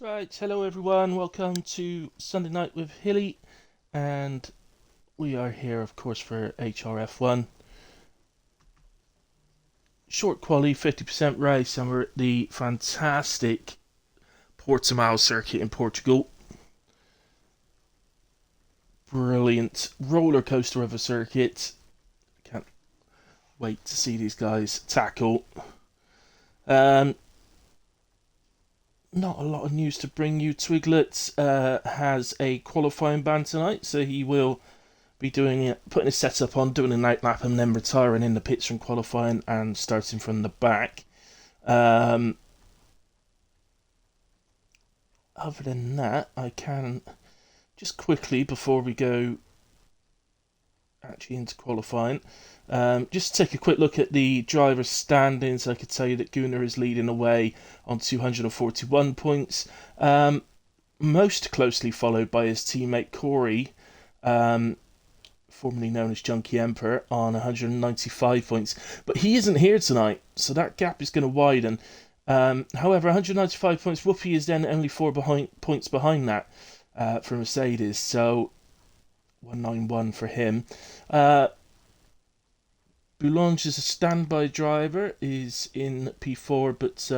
Right, hello everyone, welcome to Sunday Night with Hilly, and we are here, of course, for HRF1. Short quality, 50% race, and we're at the fantastic Portimao circuit in Portugal. Brilliant roller coaster of a circuit. Can't wait to see these guys tackle. Um, Not a lot of news to bring you. Twiglet has a qualifying ban tonight, so he will be doing it, putting his setup on, doing a night lap, and then retiring in the pits from qualifying and starting from the back. Um, Other than that, I can just quickly, before we go actually into qualifying, just take a quick look at the driver's standings. I could tell you that Gunnar is leading away on 241 points, most closely followed by his teammate Corey, formerly known as Junkie Emperor, on 195 points. But he isn't here tonight, so that gap is going to widen. However, 195 points, Whoopi is then only points behind that for Mercedes, so 191 for him. Boulange is a standby driver, is in P4, but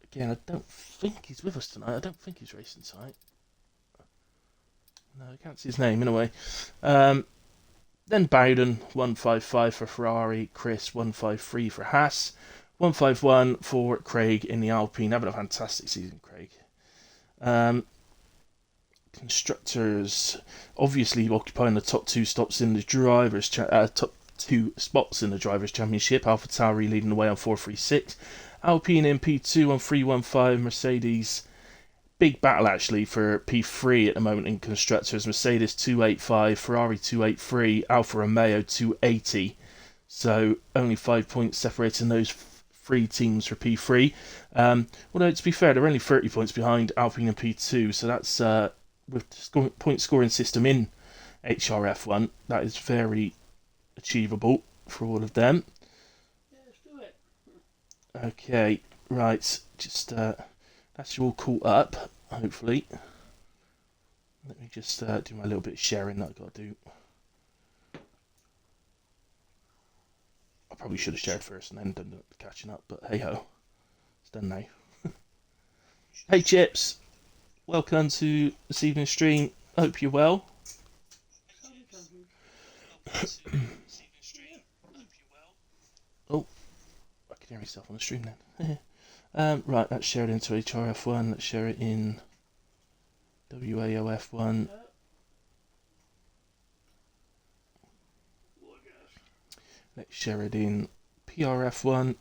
again, I don't think he's with us tonight. I don't think he's racing tonight. No, I can't see his name, in a way. Then Bowden, 155 for Ferrari. Chris, 153 for Haas. 151 for Craig in the Alpine. Having a fantastic season, Craig. Constructors, obviously occupying the top two stops in the top two spots in the drivers' championship. AlphaTauri leading the way on 436. Alpine in P2 on 315. Mercedes, big battle actually for P3 at the moment in constructors. Mercedes 285, Ferrari 283, Alfa Romeo 280. So only 5 points separating those three teams for P3. Although to be fair, they're only 30 points behind Alpine and P2, so that's with the point scoring system in HRF1, that is very achievable for all of them. Yeah, let's do it. Okay, right, just that's you all caught up, hopefully. Let me just do my little bit of sharing that I've got to do. I probably should have shared first and then done the catching up, but hey ho, it's done now. Hey Chips, welcome to this evening's stream. Hope you're well. Oh, I can hear myself on the stream then. Right, let's share it into HRF1. Let's share it in WAOF1. Let's share it in PRF1.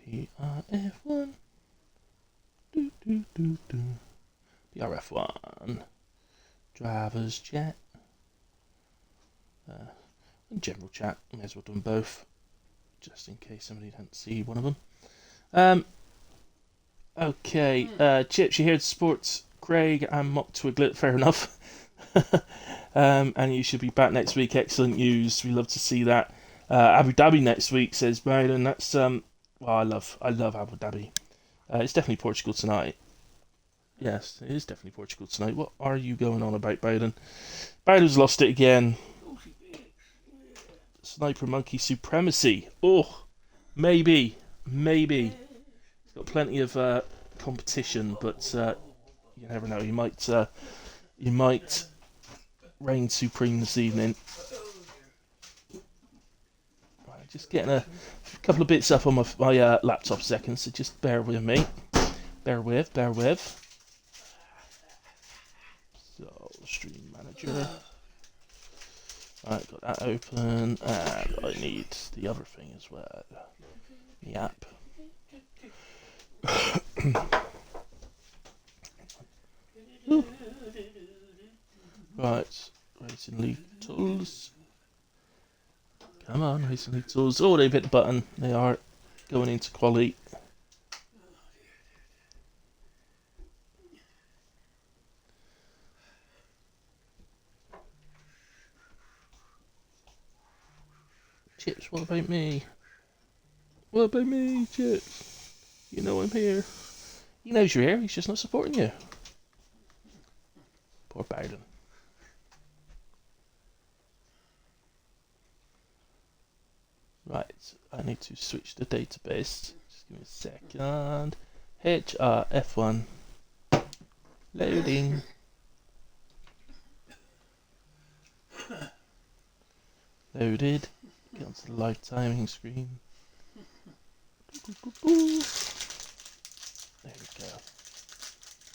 PRF1. PRF1. Drivers chat. And general chat. May as well do them both, just in case somebody didn't see one of them. Okay, Chips, you here to support Craig and Mock Twiglet, fair enough. And you should be back next week. Excellent news. We love to see that. Abu Dhabi next week, says Bowden. That's well, I love Abu Dhabi. It's definitely Portugal tonight. Yes, it is definitely Portugal tonight. What are you going on about, Bowden? Bowden's lost it again. Sniper Monkey Supremacy. Oh, maybe. He's got plenty of competition, but you never know. You might reign supreme this evening. Right, just getting a couple of bits up on my laptop seconds, so just bear with me. Bear with. So, stream manager. Right, got that open, and I need the other thing as well. The app. Right, Racing League Tools. Come on, Racing League Tools. Oh, they've hit the button. They are going into quality. Chips, what about me? What about me, Chips? You know I'm here. He knows you're here, he's just not supporting you. Poor Bowden. Right, I need to switch the database. Just give me a second. HRF1. Loading. Loaded. Get onto the live timing screen. There we go.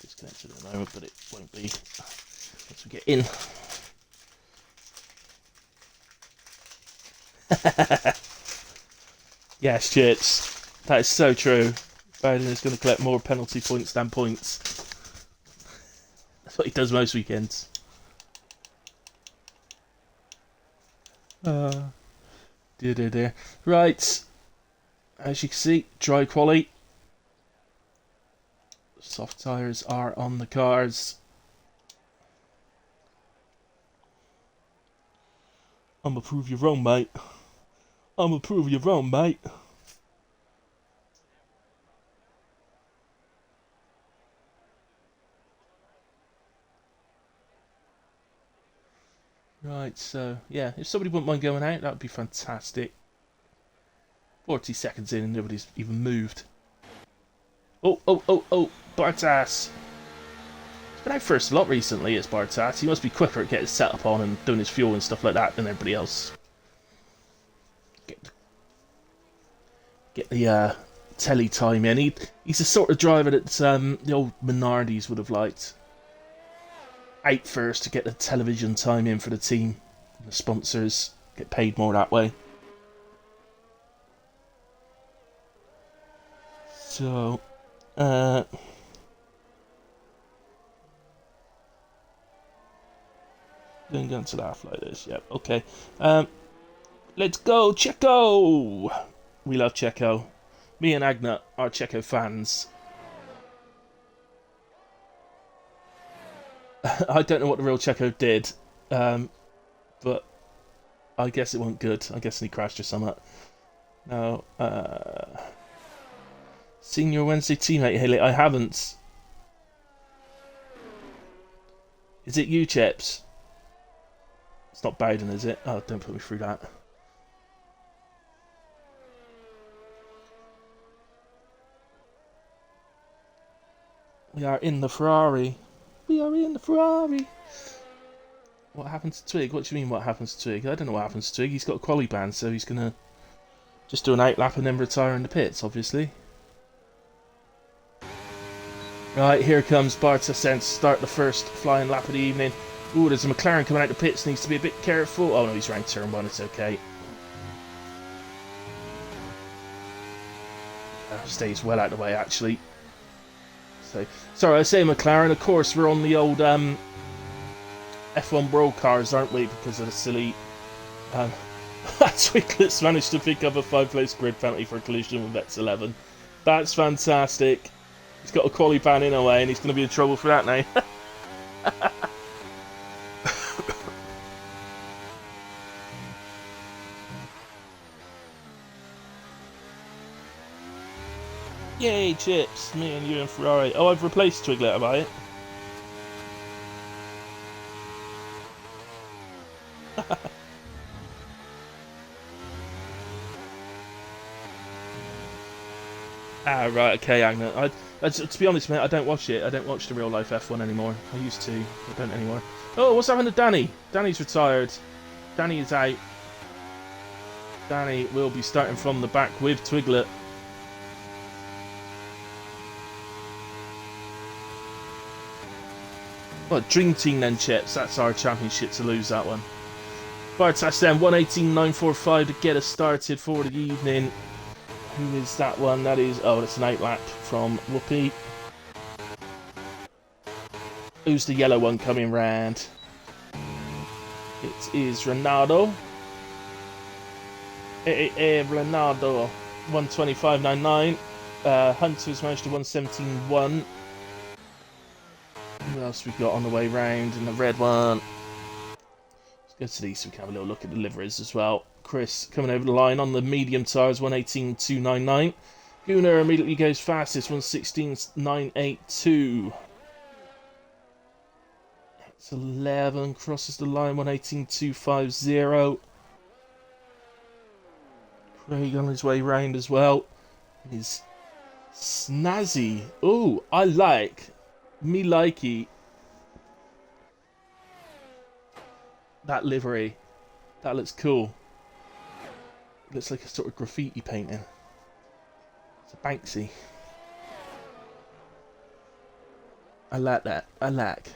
Disconnected at the moment, but it won't be once we get in. Yes, Chips. That is so true. Bowden is going to collect more penalty points than points. That's what he does most weekends. Dear. Right. As you can see, dry quali. Soft tyres are on the cars. I'ma prove you wrong, mate. I'ma prove you wrong, mate. Right, so, yeah, if somebody wouldn't mind going out, that would be fantastic. 40 seconds in and nobody's even moved. Oh, Bartas. He's been out first a lot recently, it's Bartas. He must be quicker at getting his setup on and doing his fuel and stuff like that than everybody else. Get the telly time in. He's the sort of driver that the old Minardis would have liked. Out first to get the television time in for the team. The sponsors get paid more that way. So, then go into that like this. Yep, okay. Let's go, Checo! We love Checo. Me and Agna are Checo fans. I don't know what the real Checo did, but I guess it wasn't good. I guess he crashed or something. No, seen your Wednesday teammate, Haley? I haven't. Is it you, Chips? It's not Bowden, is it? Oh, don't put me through that. We are in the Ferrari. We are in the Ferrari. What happens to Twig? What do you mean, what happens to Twig? I don't know what happens to Twig. He's got a quali ban, so he's going to just do an outlap and then retire in the pits, obviously. Right, here comes Bartas to start the first flying lap of the evening. Ooh, there's a McLaren coming out the pits. Needs to be a bit careful. Oh, no, he's around turn one. It's okay. Stays well out of the way, actually. So, sorry, I say McLaren. Of course, we're on the old F1 World cars, aren't we? Because of the silly... Twiglet's managed to pick up a 5-place grid penalty for a collision with Vet's 11. That's fantastic. He's got a quali ban in a way, and he's going to be in trouble for that now. Yay, Chips! Me and you and Ferrari. Oh, I've replaced Twiglet, have I? Ah, right, okay, Agna. To be honest, mate, I don't watch it. I don't watch the real life F1 anymore. I used to. I don't anymore. Oh, what's happened to Danny? Danny's retired. Danny is out. Danny will be starting from the back with Twiglet. What, Dream Team then, Chips? That's our championship to lose that one. Bartas then, 1:18.945 to get us started for the evening. Who is that one? That is... Oh, that's an outlap from Whoopi. Who's the yellow one coming round? It is Ronaldo. Ronaldo, 1:25.99. Hunter's managed to 1:17.1. Who else we got on the way round in the red one? Let's go to these so we can have a little look at the liveries as well. Chris coming over the line on the medium tyres, 1:18.299. Gunnar immediately goes fastest, 1:16.982. That's 11, crosses the line, 1:18.250. Craig on his way round as well. He's snazzy. Oh, I like. Me likey. That livery. That looks cool. It looks like a sort of graffiti painting. It's a Banksy. I like that. I like.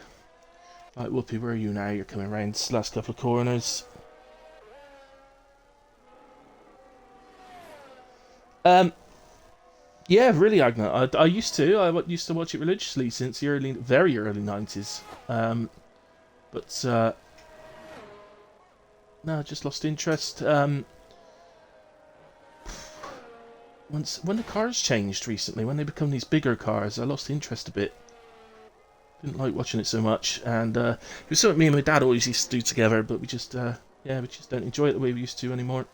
Right, Whoopi, where are you now? You're coming round this last couple of corners. Yeah, really, Agna. I used to. I used to watch it religiously since the very early 90s. But no, I just lost interest. When the cars changed recently, when they become these bigger cars, I lost interest a bit. Didn't like watching it so much, and it was something me and my dad always used to do together, but we just don't enjoy it the way we used to anymore.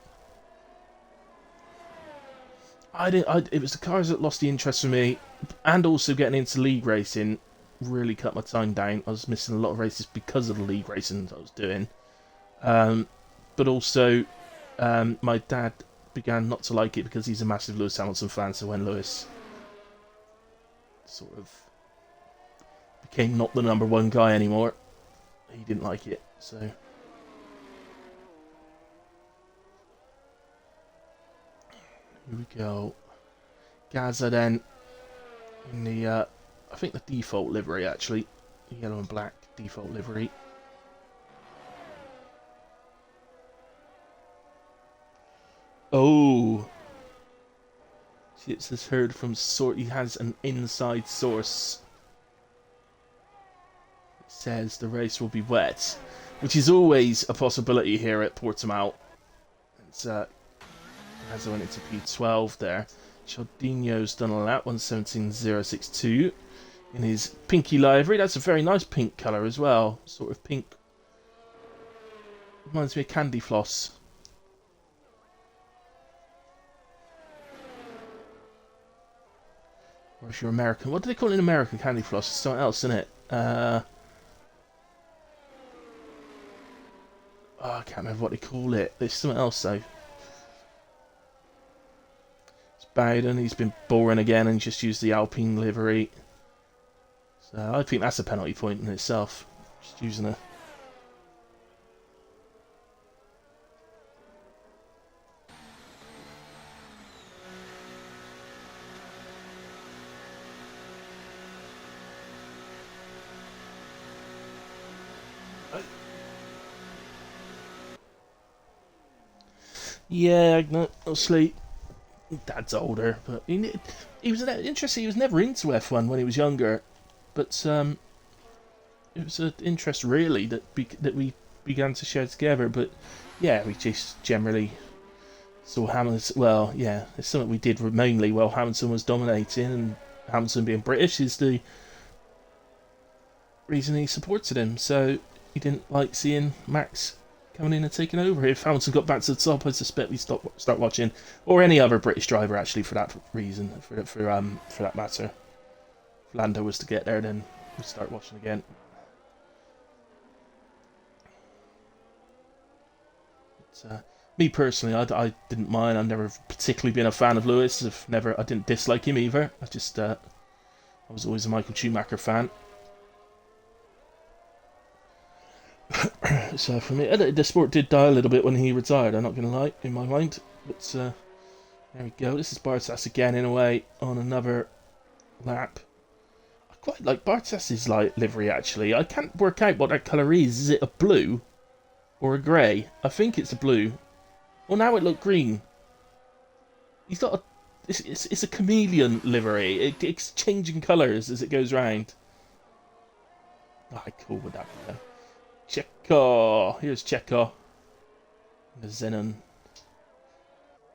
It was the cars that lost the interest for me, and also getting into league racing really cut my time down. I was missing a lot of races because of the league racing that I was doing. But also, my dad began not to like it because he's a massive Lewis Hamilton fan, so when Lewis sort of became not the number one guy anymore, he didn't like it, so... Here we go. Gaza then, in the, I think the default livery actually, the yellow and black default livery. Oh! It's this heard from he has an inside source. It says the race will be wet, which is always a possibility here at Portimao. It's, as I went into P12 there. Cialdino's done a lap, 1:17.062 in his pinky livery. That's a very nice pink colour as well. Sort of pink. Reminds me of Candy Floss. Or if you're American. What do they call it in American Candy Floss? It's something else, isn't it? Oh, I can't remember what they call it. There's something else though. Bowden, he's been boring again and just used the Alpine livery. So I think that's a penalty point in itself. Just using a... Yeah, obviously... Dad's older, but he was interesting. He was never into F1 when he was younger, but it was an interest really that we began to share together. But yeah, we just generally saw Hamilton. Well, yeah, it's something we did mainly while Hamilton was dominating, and Hamilton being British is the reason he supported him. So he didn't like seeing Max coming in and taking over. If Hamilton got back to the top, I suspect we'd start watching, or any other British driver actually for that reason, for that matter. If Lando was to get there, then we'd start watching again. But, me personally, I didn't mind. I've never particularly been a fan of Lewis. I didn't dislike him either. I was always a Michael Schumacher fan. So for me, the sport did die a little bit when he retired, I'm not going to lie, in my mind. But there we go. This is Bartas again, in a way, on another lap. I quite like Bartas's livery, actually. I can't work out what that colour is. Is it a blue or a grey? I think it's a blue. Well, now it looked green. He's got a... It's a chameleon livery. It's changing colours as it goes round. How cool would that be, though? Checo! Here's Checo. The Xenon.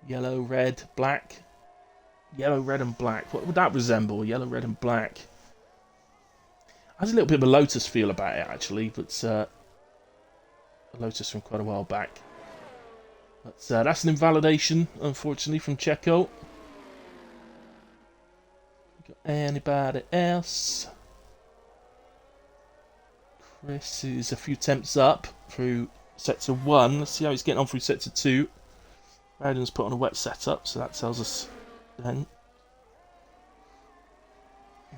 Yellow, red, black. Yellow, red and black. What would that resemble? Yellow, red and black. Has a little bit of a Lotus feel about it, actually, but a Lotus from quite a while back. But that's an invalidation, unfortunately, from Checo. Got anybody else? Chris is a few temps up through sector 1. Let's see how he's getting on through sector 2. Bowden's put on a wet setup, so that tells us then.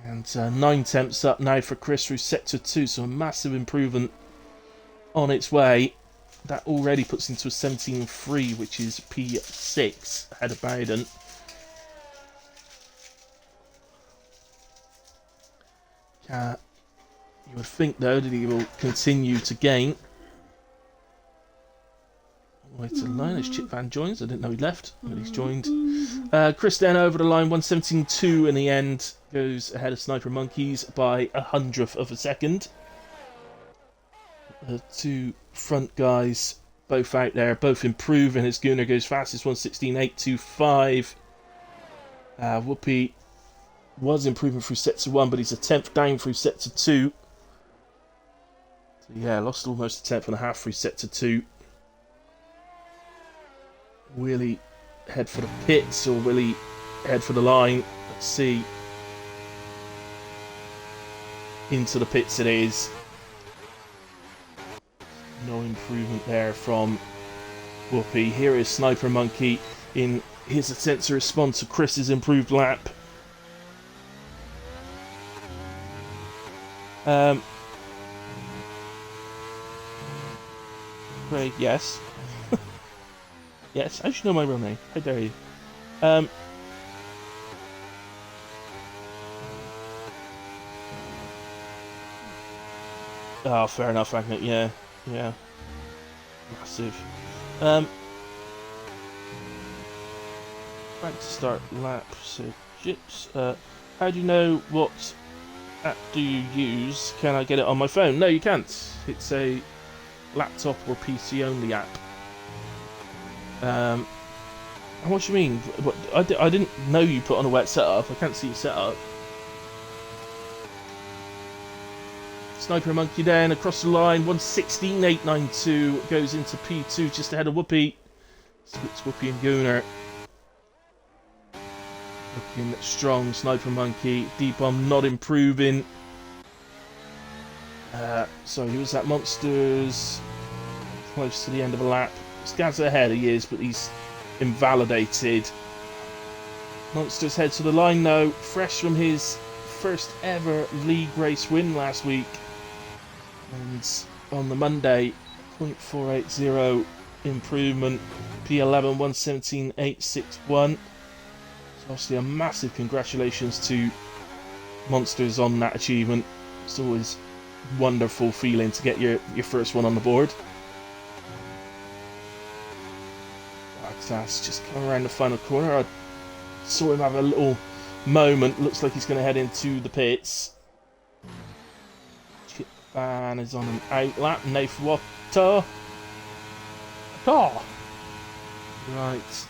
And 9 temps up now for Chris through sector 2, so a massive improvement on its way. That already puts into a 17.3, which is P6 ahead of Bowden. You would think, though, that he will continue to gain. All the way to the line as Chip Van joins. I didn't know he left, but he's joined. Chris then over the line, 1:17.2 in the end. Goes ahead of Sniper Monkeys by 100th of a second. The two front guys both out there, both improving as Gunnar goes fastest, 1:16.825. Whoopi was improving through sector 1, but he's a 10th down through sector 2. So yeah, lost almost a 10th and a half through sector 2. Will he head for the pits or will he head for the line? Let's see. Into the pits it is. No improvement there from Whoopi. Here is Sniper Monkey in his attempt to respond to Chris's improved lap. Craig, yes. Yes, how do you know my real name? How dare you? Oh, fair enough, Agnet, yeah. Yeah. Massive. Back to start lap, so Chips. How do you know what app do you use? Can I get it on my phone? No, you can't. It's a laptop or PC only app. What do you mean? What, I didn't know you put on a wet setup. I can't see your setup. Sniper Monkey down across the line, 1:16.892 goes into P2 just ahead of Whoopi. Splits Whoopi and Gunnar. Looking strong, Sniper Monkey. D-Bomb not improving. So he was at Monsters close to the end of a lap. Scans ahead, he is, but he's invalidated. Monsters head to the line now, fresh from his first ever league race win last week. And on the Monday, 0.480 improvement, P11 1:17.861. So obviously a massive congratulations to Monsters on that achievement. It's always a wonderful feeling to get your first one on the board. That's just coming around the final corner. I saw him have a little moment. Looks like he's going to head into the pits. Chip Van is on an out lap. Nath Water. Right.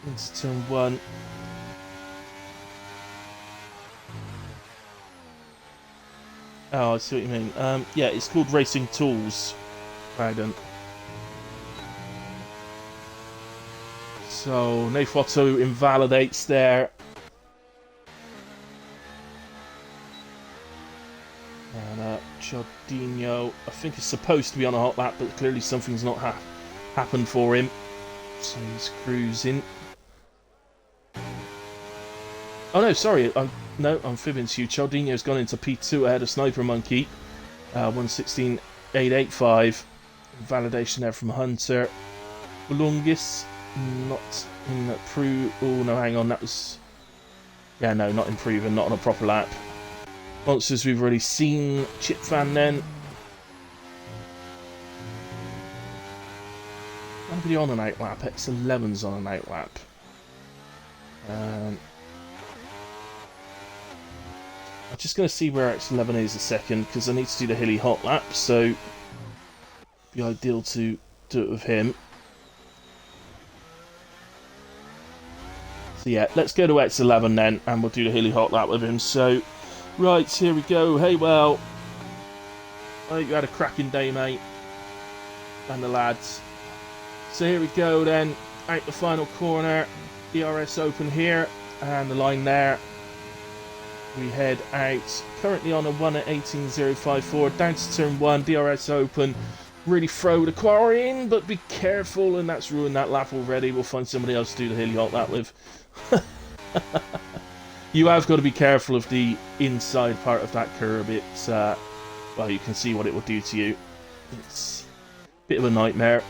Into turn 1. Oh, I see what you mean. Yeah, it's called Racing Tools. Bowden. So, Nefoto invalidates there. And Chodinho, I think, is supposed to be on a hot lap, but clearly something's not happened for him. So he's cruising. Oh no, sorry, I'm fibbing to you. Chodinho's gone into P2 ahead of Sniper Monkey. 1:16.885. Validation there from Hunter. Bulungis. Not in the oh no, hang on, that was... Yeah, no, not improving, not on a proper lap. Monsters we've already seen. Chip Fan then. Nobody on an out lap. X11's on an out lap. I'm just going to see where X11 is a second, because I need to do the hilly hot lap, so it'd be ideal to do it with him. So yeah, let's go to X11 then, and we'll do the hilly hot lap with him. So, right, here we go. Hey, well, I hope you had a cracking day, mate, and the lads. So here we go then, out the final corner, DRS open here, and the line there. We head out, currently on a 1 at 18.054, down to turn 1, DRS open, really throw the car in, but be careful, and that's ruined that lap already. We'll find somebody else to do the hilly hop that with. You have got to be careful of the inside part of that curb. It's, well, you can see what it will do to you. It's a bit of a nightmare.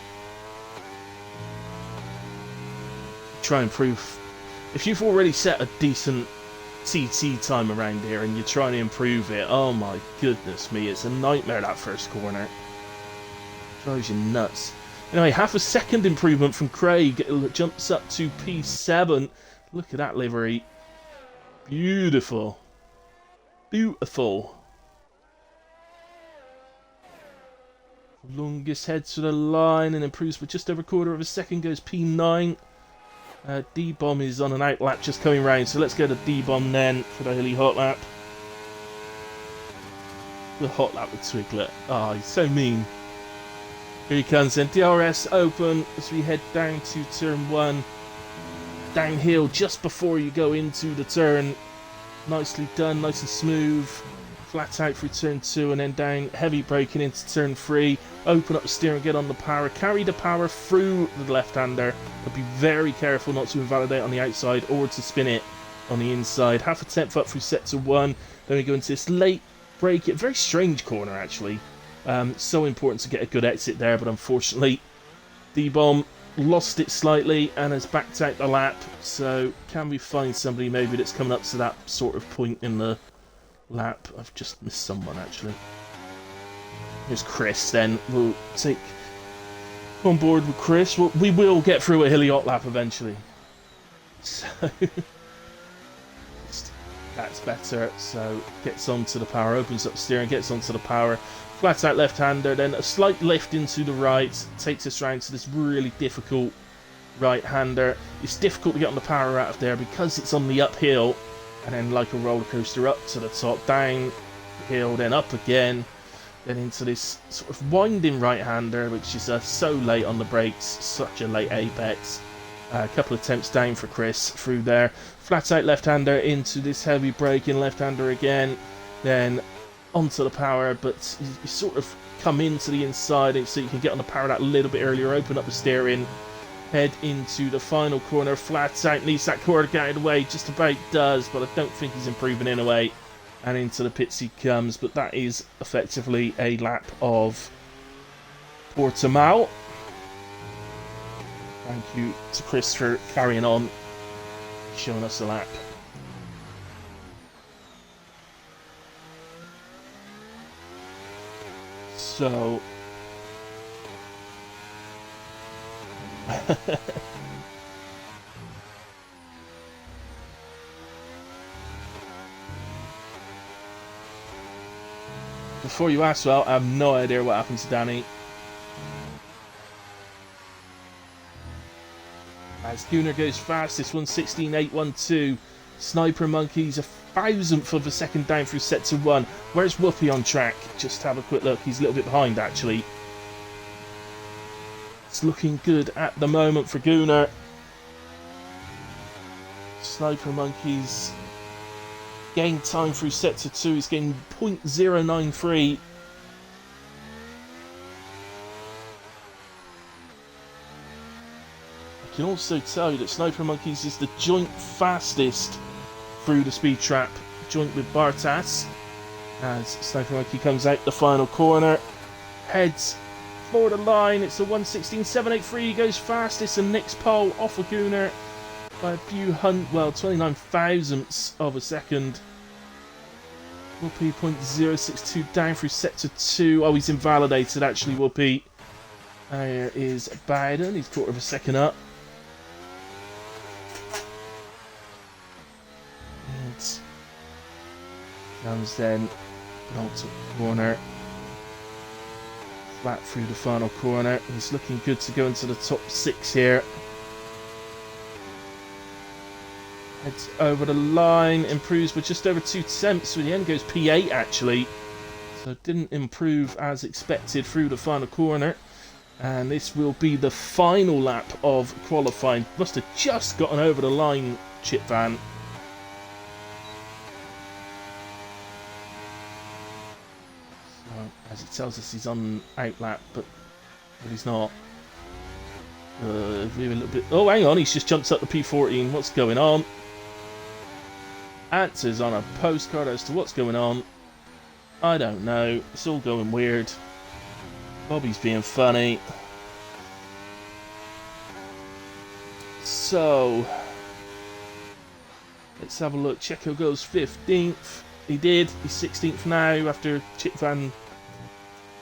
Try and improve. If you've already set a decent TT time around here and you're trying to improve it, oh my goodness me, it's a nightmare, that first corner. Drives you nuts. Anyway, half a second improvement from Craig. It jumps up to P7. Look at that livery. Beautiful. Beautiful. Longest heads to the line and improves for just over a quarter of a second, goes P9. D-Bomb is on an out lap just coming round, so let's go to D-Bomb then for the hilly hot lap. The hot lap with Twiglet. Oh, he's so mean. Here he comes then, DRS open as we head down to turn 1. Downhill just before you go into the turn. Nicely done, nice and smooth. Flat out through turn 2 and then down, heavy braking into turn 3. Open up the steering, get on the power, carry the power through the left-hander, but be very careful not to invalidate on the outside or to spin it on the inside. Half a tenth up through sector 1, then we go into this late brake, a very strange corner actually. So important to get a good exit there, but unfortunately D-Bomb lost it slightly and has backed out the lap. So can we find somebody maybe that's coming up to that sort of point in the lap? I've just missed someone actually. Here's Chris then. We'll take on board with Chris. We will get through a hilly hot lap eventually. So that's better. So gets onto the power, opens up steering, gets onto the power. Flat out left-hander, then a slight lift into the right, takes us round to this really difficult right-hander. It's difficult to get on the power out of there because it's on the uphill, and then like a roller coaster up to the top, down hill, then up again, then into this sort of winding right-hander, which is so late on the brakes, such a late apex. A couple of attempts down for Chris through there. Flat out left-hander into this heavy braking left-hander again, then onto the power, but you sort of come into the inside so you can get on the power that a little bit earlier, open up the steering, head into the final corner, flat out, needs that corner to get out of the way, just about does, but I don't think he's improving in a way, and into the pits he comes, but that is effectively a lap of Portimao. Thank you to Chris for carrying on, showing us the lap. So before you ask, well, I have no idea what happened to Danny. As Gunnar goes fastest, 1:16.812. Sniper Monkey's a thousandth of a second down through sector 1. Where's Whoopi on track? Just have a quick look. He's a little bit behind actually. It's looking good at the moment for Gunnar. Sniper Monkey's gained time through sector 2. He's getting 0.093. I can also tell you that Sniper Monkeys is the joint fastest through the speed trap, joint with Bartas. As Sniper Monkey comes out the final corner, heads for the line. It's a 1:16.783. He goes fastest and nicks pole off of Gunnar by a few 29 thousandths of a second. Whoopi 0.062 down through sector 2. Oh, he's invalidated actually, Whoopi. There is Biden. He's quarter of a second up. Comes then onto the corner, flat through the final corner. He's looking good to go into the top 6 here. Heads over the line, improves by just over 2 tenths. So in the end goes P8 actually. So didn't improve as expected through the final corner. And this will be the final lap of qualifying. Must have just gotten over the line, Chip Van. So, as it tells us, he's on out lap, but he's not. Maybe a little bit. Oh, hang on, he's just jumped up the P14. What's going on? Answers on a postcard as to what's going on. I don't know. It's all going weird. Bobby's being funny. So, let's have a look. Checo goes 15th. He did. He's 16th now after Chip Van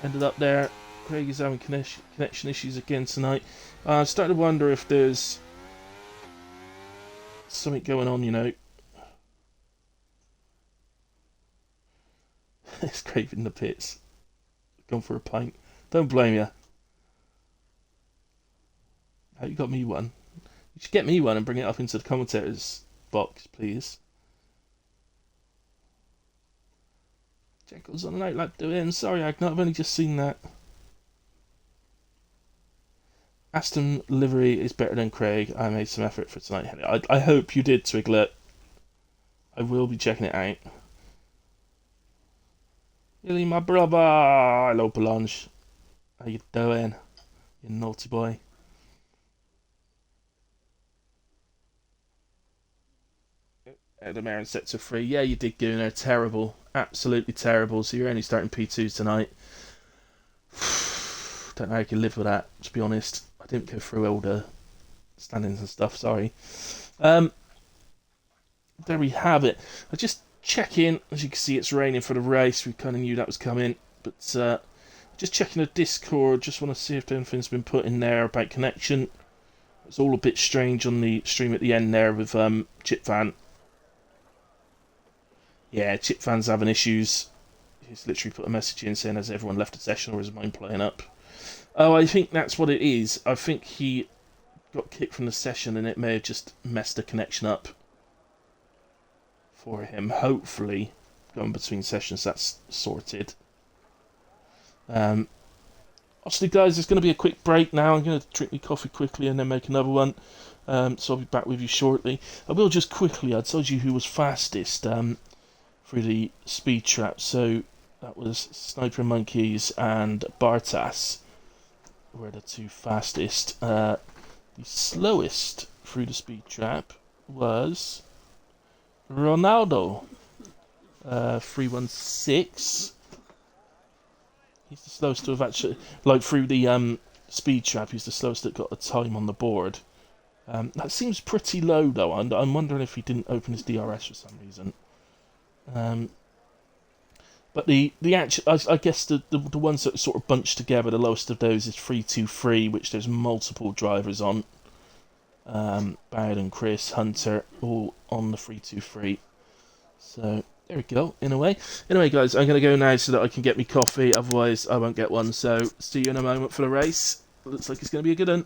ended up there. Craig is having connection issues again tonight. I'm starting to wonder if there's something going on, you know. It's Craig in the pits. Gone for a pint. Don't blame you. How you got me one? You should get me one and bring it up into the commentators box, please. Jekyll's on an outlap doing. Sorry, Agnar, I've only just seen that. Aston livery is better than Craig. I made some effort for tonight. I hope you did, Twiglet. I will be checking it out. Illy, my brother. Hello, Belange. How you doing? You naughty boy. Edamare and sector 3. Yeah, you did, Gooner. Terrible. Absolutely terrible. So you're only starting P2 tonight. Don't know how you can live with that, to be honest. I didn't go through all the standings and stuff, sorry. There we have it. I just check in. As you can see, it's raining for the race. We kind of knew that was coming. But just checking the Discord. Just want to see if anything's been put in there about connection. It's all a bit strange on the stream at the end there with Chip Van. Yeah, Chip Van's having issues. He's literally put a message in saying, has everyone left the session or is mine playing up? Oh, I think that's what it is. I think he got kicked from the session and it may have just messed the connection up for him. Hopefully, going between sessions, that's sorted. Obviously, guys, there's going to be a quick break now. I'm going to drink my coffee quickly and then make another one. So I'll be back with you shortly. I will just quickly, I told you who was fastest through the speed trap. So that was Sniper Monkeys and Bartas were the two fastest. The slowest through the speed trap was Ronaldo. 3:16. He's the slowest to have actually, like through the speed trap, he's the slowest that got a time on the board. That seems pretty low though. I'm wondering if he didn't open his DRS for some reason. But the actual, I guess the ones that sort of bunched together, the lowest of those is 323, which there's multiple drivers on. Bowden, Chris, Hunter, all on the 323. So there we go. In a way, guys, I'm gonna go now so that I can get me coffee. Otherwise, I won't get one. So see you in a moment for the race. Looks like it's gonna be a good one.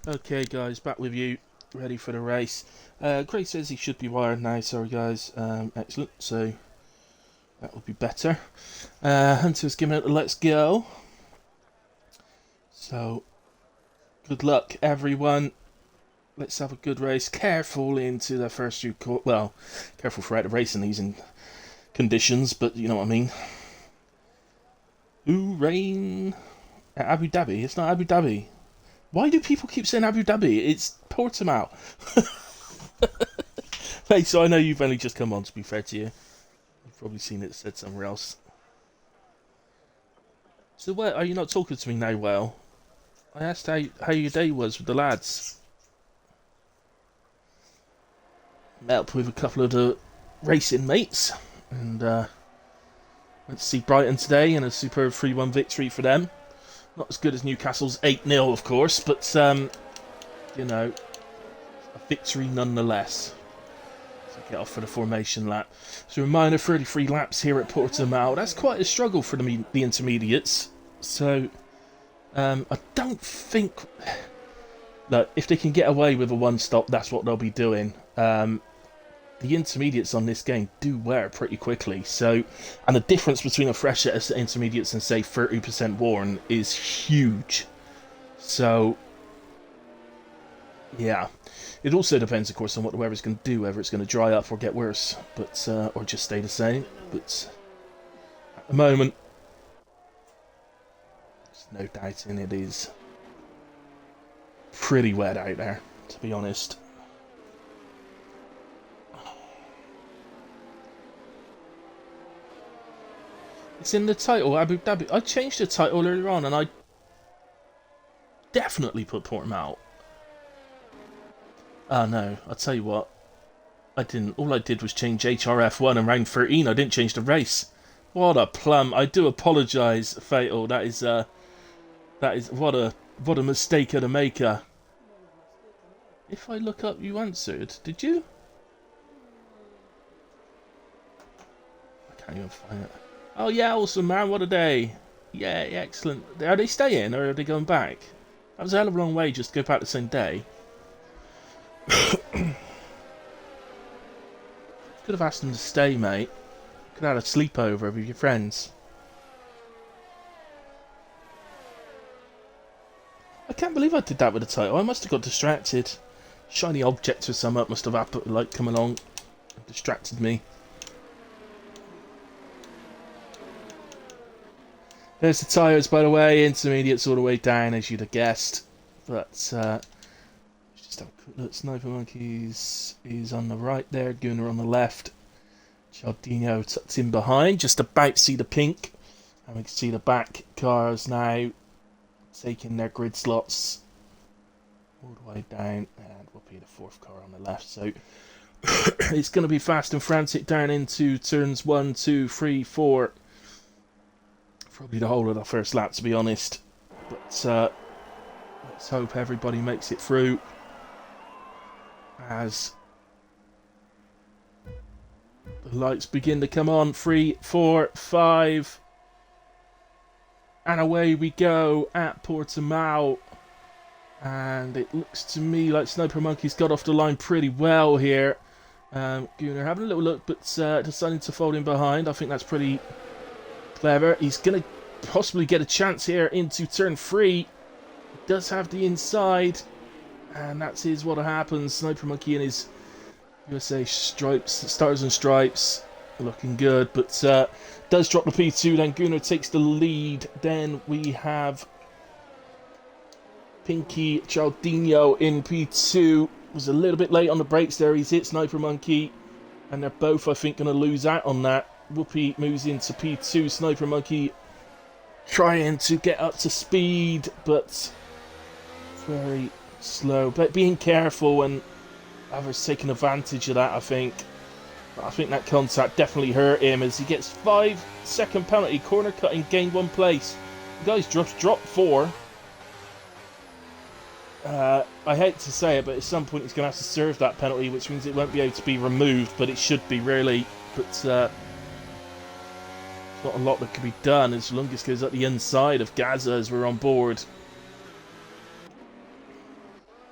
Okay, guys, back with you, ready for the race. Craig says he should be wired now. Sorry, guys. Excellent. So that will be better. Hunter's giving it a let's go. So good luck, everyone. Let's have a good race. Careful into the first few. Well, careful throughout the race in these conditions, but you know what I mean. Ooh, rain. Abu Dhabi. It's not Abu Dhabi. Why do people keep saying Abu Dhabi? It's Portimao. Hey, so I know you've only just come on, to be fair to you. You've probably seen it said somewhere else. So where are you not talking to me now, Well? I asked how your day was with the lads. Met up with a couple of the racing mates. And went to see Brighton today in a superb 3-1 victory for them. Not as good as Newcastle's 8-0, of course, but, you know, a victory nonetheless. So get off for the formation lap. So a reminder, 33 laps here at Portimao. That's quite a struggle for the intermediates. So, I don't think... Look, if they can get away with a one-stop, that's what they'll be doing. The intermediates on this game do wear pretty quickly, so, and the difference between a fresh set of intermediates and say 30% worn is huge. So yeah, it also depends, of course, on what the weather's going to do, whether it's going to dry up or get worse, but or just stay the same. But at the moment, there's no doubting it is pretty wet out there, to be honest. It's in the title, Abu Dhabi. I changed the title earlier on, and I definitely put Portimao. Oh no, I'll tell you what. I didn't. All I did was change HRF1 and round 13. I didn't change the race. What a plum. I do apologise, Fatal. That is what a mistake of the maker. If I look up, you answered. Did you? I can't even find it. Oh yeah, awesome man, what a day. Yeah, excellent. Are they staying or are they going back? That was a hell of a long way just to go back the same day. Could have asked them to stay, mate. Could have had a sleepover with your friends. I can't believe I did that with the title. I must have got distracted. Shiny object or something must have come along and distracted me. There's the tyres, by the way. Intermediates all the way down, as you'd have guessed. But, let's just have a quick look. Sniper Monkeys is on the right there. Gunner on the left. Giardino tucked in behind. Just about to see the pink. And we can see the back cars now taking their grid slots all the way down. And we'll be the fourth car on the left. So, it's going to be fast and frantic down into turns 1, 2, 3, 4. Probably the whole of the first lap, to be honest. But let's hope everybody makes it through. As the lights begin to come on. 3, 4, 5. And away we go at Portimao. And it looks to me like Sniper Monkey's got off the line pretty well here. Gunnar having a little look, but deciding to fold in behind. I think that's pretty clever. He's going to possibly get a chance here into turn 3. He does have the inside. And that is what happens. Sniper Monkey in his USA stripes, stars and stripes. Looking good. But does drop the P2. Then Gunnar takes the lead. Then we have Pinky Cialdino in P2. Was a little bit late on the brakes there. He's hit Sniper Monkey. And they're both, I think, going to lose out on that. Whoopi moves into P2. Sniper Monkey trying to get up to speed, but very slow. But being careful, and others taking advantage of that, I think. But I think that contact definitely hurt him as he gets 5-second penalty. Corner cutting, gained 1 place. The guy's dropped 4. I hate to say it, but at some point he's going to have to serve that penalty, which means it won't be able to be removed, but it should be, really. But not a lot that can be done as Lungus goes up the inside of Gaza as we're on board.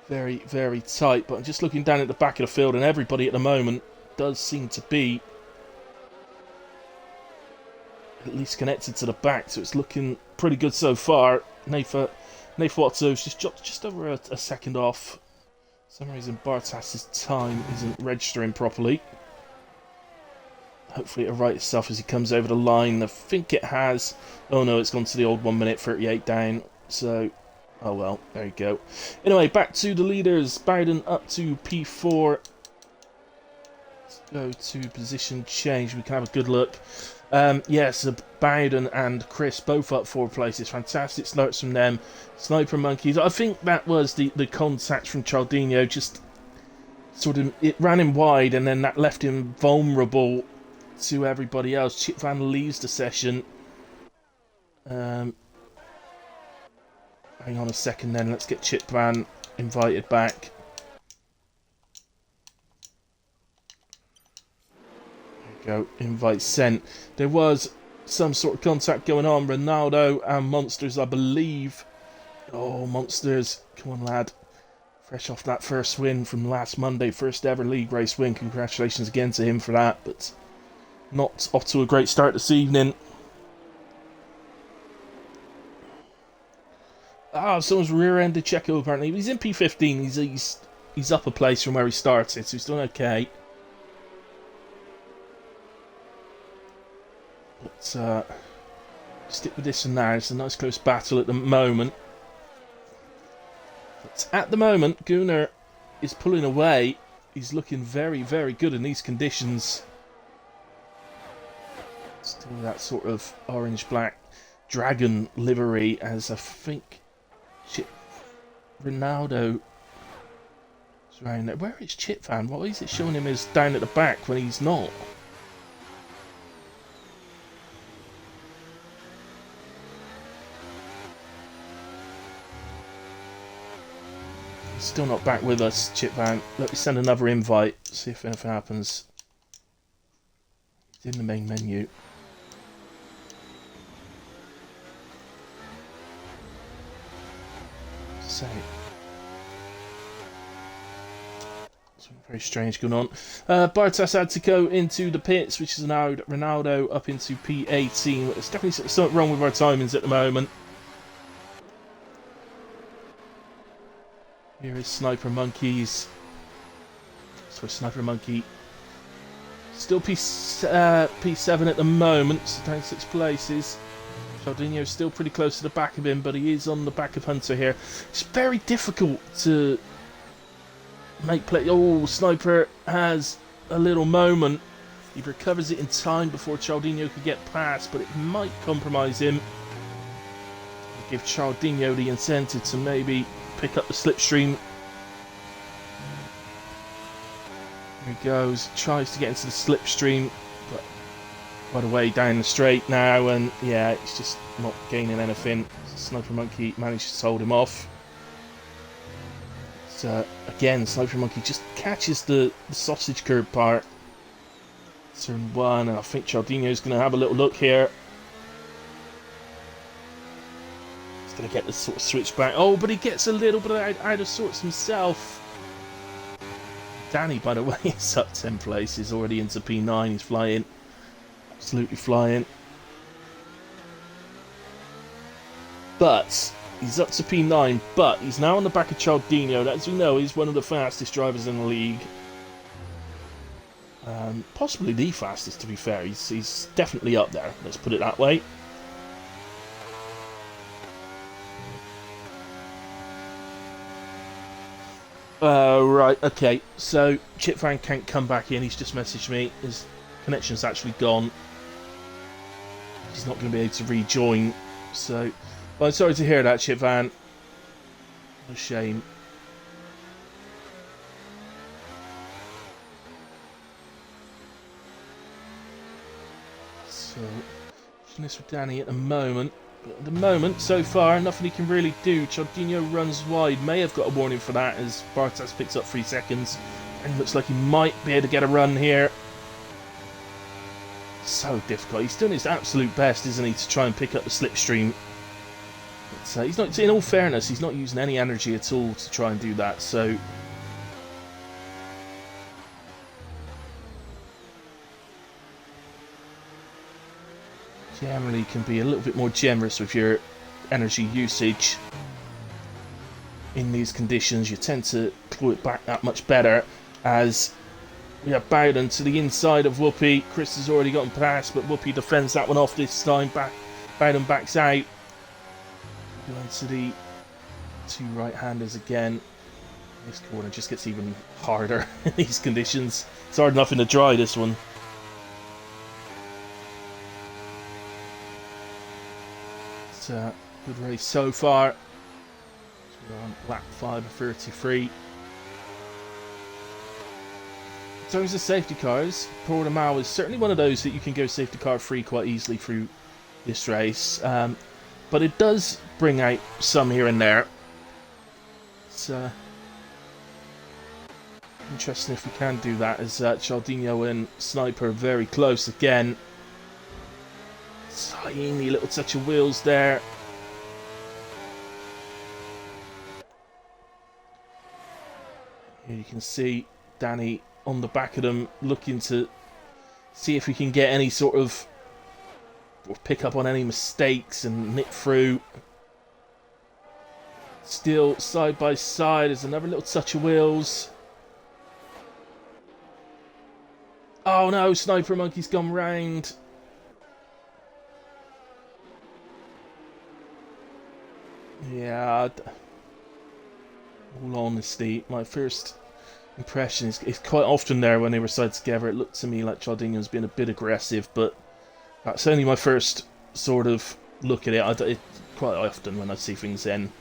very, very tight. But I'm just looking down at the back of the field, and everybody at the moment does seem to be at least connected to the back, so it's looking pretty good so far. Nathan Watso's just over a second off. For some reason Bartas's time isn't registering properly. Hopefully it'll right itself as he comes over the line. I think it has. Oh no, it's gone to the old 1 minute 38 down. So, oh well, there you go. Anyway, back to the leaders. Bowden up to P4. Let's go to position change. We can have a good look. So Bowden and Chris both up 4 places. Fantastic starts from them. Sniper Monkeys. I think that was the contact from Chaldinho. Just sort of, it ran him wide, and then that left him vulnerable to everybody else. Chip Van leaves the session. Hang on a second then. Let's get Chip Van invited back. Go, invite sent. There was some sort of contact going on. Ronaldo and Monsters, I believe. Oh, Monsters, come on lad, fresh off that first win from last Monday, first ever league race win. Congratulations again to him for that, but not off to a great start this evening. Someone's rear-ended Checo apparently. He's in P15. He's up a place from where he started, so he's doing okay. But stick with this for now. It's a nice close battle at the moment. But at the moment, Gunnar is pulling away. He's looking very, very good in these conditions. Still that sort of orange-black dragon livery, as I think Ronaldo is around there. Where is Chip Van? Why is it showing him as down at the back when he's not? He's still not back with us, Chip Van. Let me send another invite, see if anything happens. He's in the main menu. Something very strange going on. Bartas had to go into the pits, which is now Ronaldo up into P18. There's definitely something wrong with our timings at the moment. Here is Sniper Monkeys. So Sniper Monkey still P7 at the moment, so down 6 places. Chaldinho's still pretty close to the back of him, but he is on the back of Hunter here. It's very difficult to make play. Oh, Sniper has a little moment. He recovers it in time before Chaldinho could get past, but it might compromise him. Give Chaldinho the incentive to maybe pick up the slipstream. Here he goes, tries to get into the slipstream, but quite a way down the straight now, and yeah, it's just not gaining anything. Sniper Monkey manages to hold him off. So again, Sniper Monkey just catches the sausage curb part. Turn 1, and I think Chaldinho's going to have a little look here. He's going to get the sort of switch back. Oh, but he gets a little bit out of sorts himself. Danny, by the way, is up 10 places, already into P9. He's flying. Absolutely flying. But he's up to P9, but he's now on the back of Chaldinho. That, as we know, he's one of the fastest drivers in the league. Possibly the fastest, to be fair. He's definitely up there, let's put it that way. Right, okay. So, Chip Van can't come back in. He's just messaged me. His connection's actually gone. He's not going to be able to rejoin. So, well, I'm sorry to hear that, Chip Van. What a shame. So, this with Danny at the moment. But at the moment, so far, nothing he can really do. Chaldinho runs wide. May have got a warning for that as Bartas picks up 3 seconds. And looks like he might be able to get a run here. So difficult. He's doing his absolute best, isn't he, to try and pick up the slipstream. But he's not. In all fairness, he's not using any energy at all to try and do that. So. Generally can be a little bit more generous with your energy usage in these conditions. You tend to claw it back that much better, as we have Bowden to the inside of Whoopi. Chris has already gotten past, but Whoopi defends that one off this time. Bowden backs out. Going to the two right-handers again. This corner just gets even harder in these conditions. It's hard enough in the dry, this one. Good race so far. We're on lap 5 of 33. In terms of safety cars, Portimao is certainly one of those that you can go safety car free quite easily through this race. But it does bring out some here and there. It's interesting if we can do that, as Cialdino and Sniper are very close again. Tiny little touch of wheels there. Here you can see Danny on the back of them, looking to see if we can get any sort of, or pick up on any mistakes and nip through. Still side by side. There's another little touch of wheels. Oh no, Sniper Monkey's gone round. Yeah, all honesty, my first impression is quite often there when they were side together. It looked to me like Cialdino was being a bit aggressive, but that's only my first sort of look at it. Quite often when I see things then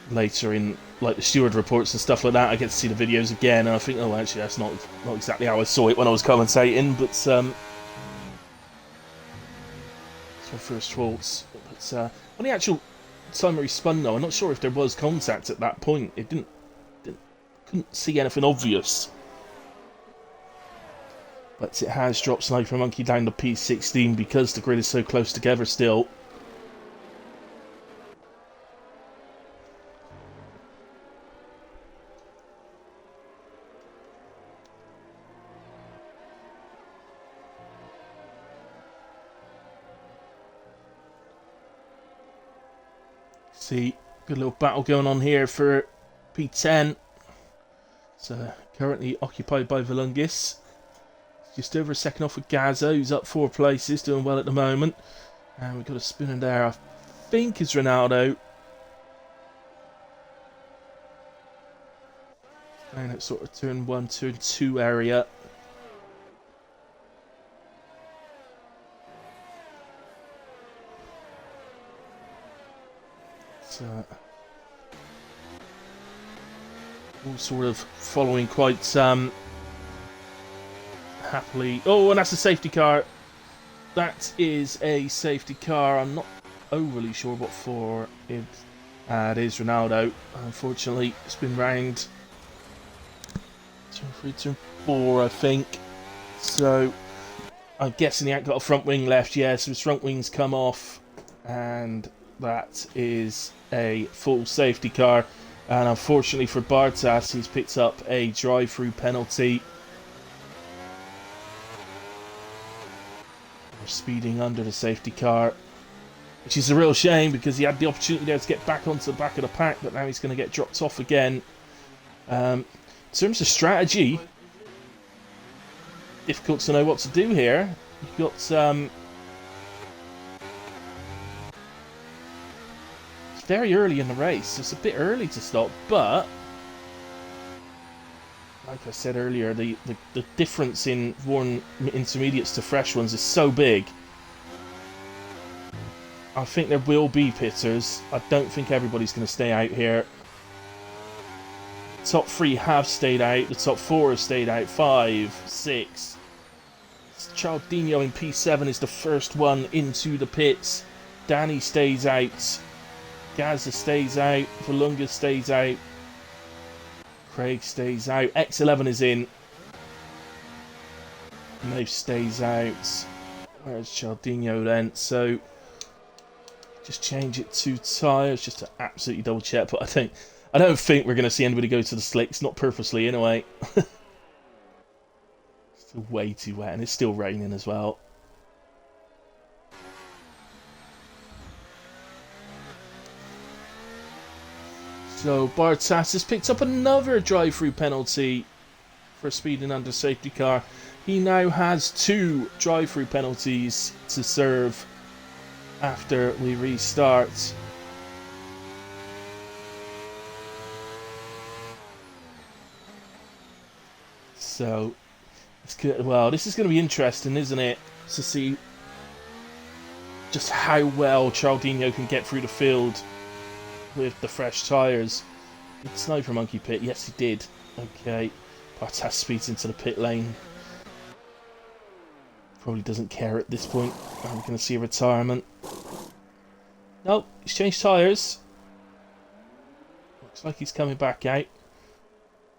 later in like the steward reports and stuff like that, I get to see the videos again and I think, oh, actually that's not exactly how I saw it when I was commentating, but it's my first thoughts. But on the actual time where he spun though, I'm not sure if there was contact at that point. It couldn't see anything obvious. But it has dropped Sniper Monkey down to P16 because the grid is so close together still. See, good little battle going on here for P10. It's currently occupied by Volungis. Just over a second off with Gazza, who's up 4 places, doing well at the moment. And we've got a spinner there, I think is Ronaldo. Down at sort of turn 1, turn 2 area. All sort of following quite happily. Oh, and that's a safety car. That is a safety car. I'm not overly sure what for. It is Ronaldo. Unfortunately, it's been round turn 3, turn 4, I think. So I'm guessing he ain't got a front wing left. Yeah, so his front wing's come off, and that is a full safety car. And unfortunately for Bartas, he's picked up a drive-through penalty. We're speeding under the safety car, which is a real shame because he had the opportunity there to get back onto the back of the pack, but now he's going to get dropped off again. In terms of strategy, difficult to know what to do here. You've got it's very early in the race, so it's a bit early to stop, but like I said earlier, the difference in worn intermediates to fresh ones is so big. I think there will be pitters. I don't think everybody's going to stay out here. Top 3 have stayed out. The top 4 have stayed out. 5, 6. Cialdino in P7 is the first one into the pits. Danny stays out. Gazza stays out. Volunga stays out. Craig stays out. X11 is in. Mo stays out. Where's Cialdino then? So just change it to tyres just to absolutely double check. But I don't think we're going to see anybody go to the slicks, not purposely anyway. Still way too wet, and it's still raining as well. So Bartas has picked up another drive-through penalty for speeding under safety car. He now has 2 drive-through penalties to serve after we restart. So, it's good. Well, this is going to be interesting, isn't it? To see just how well Cialdino can get through the field with the fresh tyres. Did Sniper Monkey pit? Yes, he did. Okay. Bartas speeds into the pit lane. Probably doesn't care at this point. I'm going to see a retirement. Nope, he's changed tyres. Looks like he's coming back out.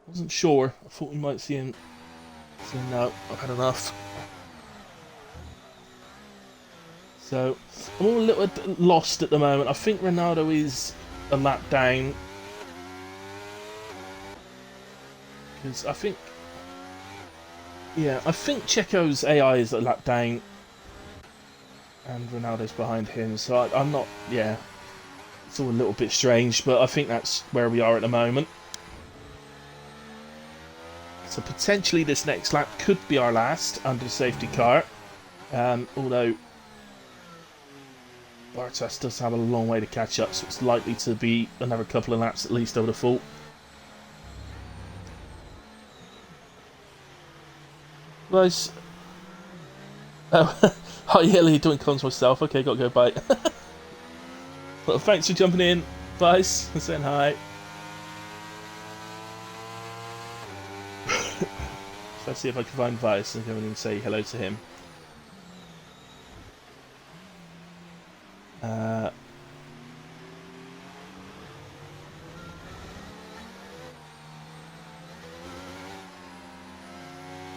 Wasn't sure. I thought we might see him. So no, I've had enough. So, I'm all a little lost at the moment. I think Ronaldo is a lap down. Because I think Checo's AI is a lap down. And Ronaldo's behind him. So I'm not, yeah. It's all a little bit strange, but I think that's where we are at the moment. So potentially this next lap could be our last under the safety car. Although Bartas does have a long way to catch up, so it's likely to be another couple of laps at least, I would have thought. Guys. Oh, hi Ellie, doing cons myself. Okay, gotta go, bye. Well, thanks for jumping in, Vice, and saying hi. Let's see if I can find Vice and go in and say hello to him.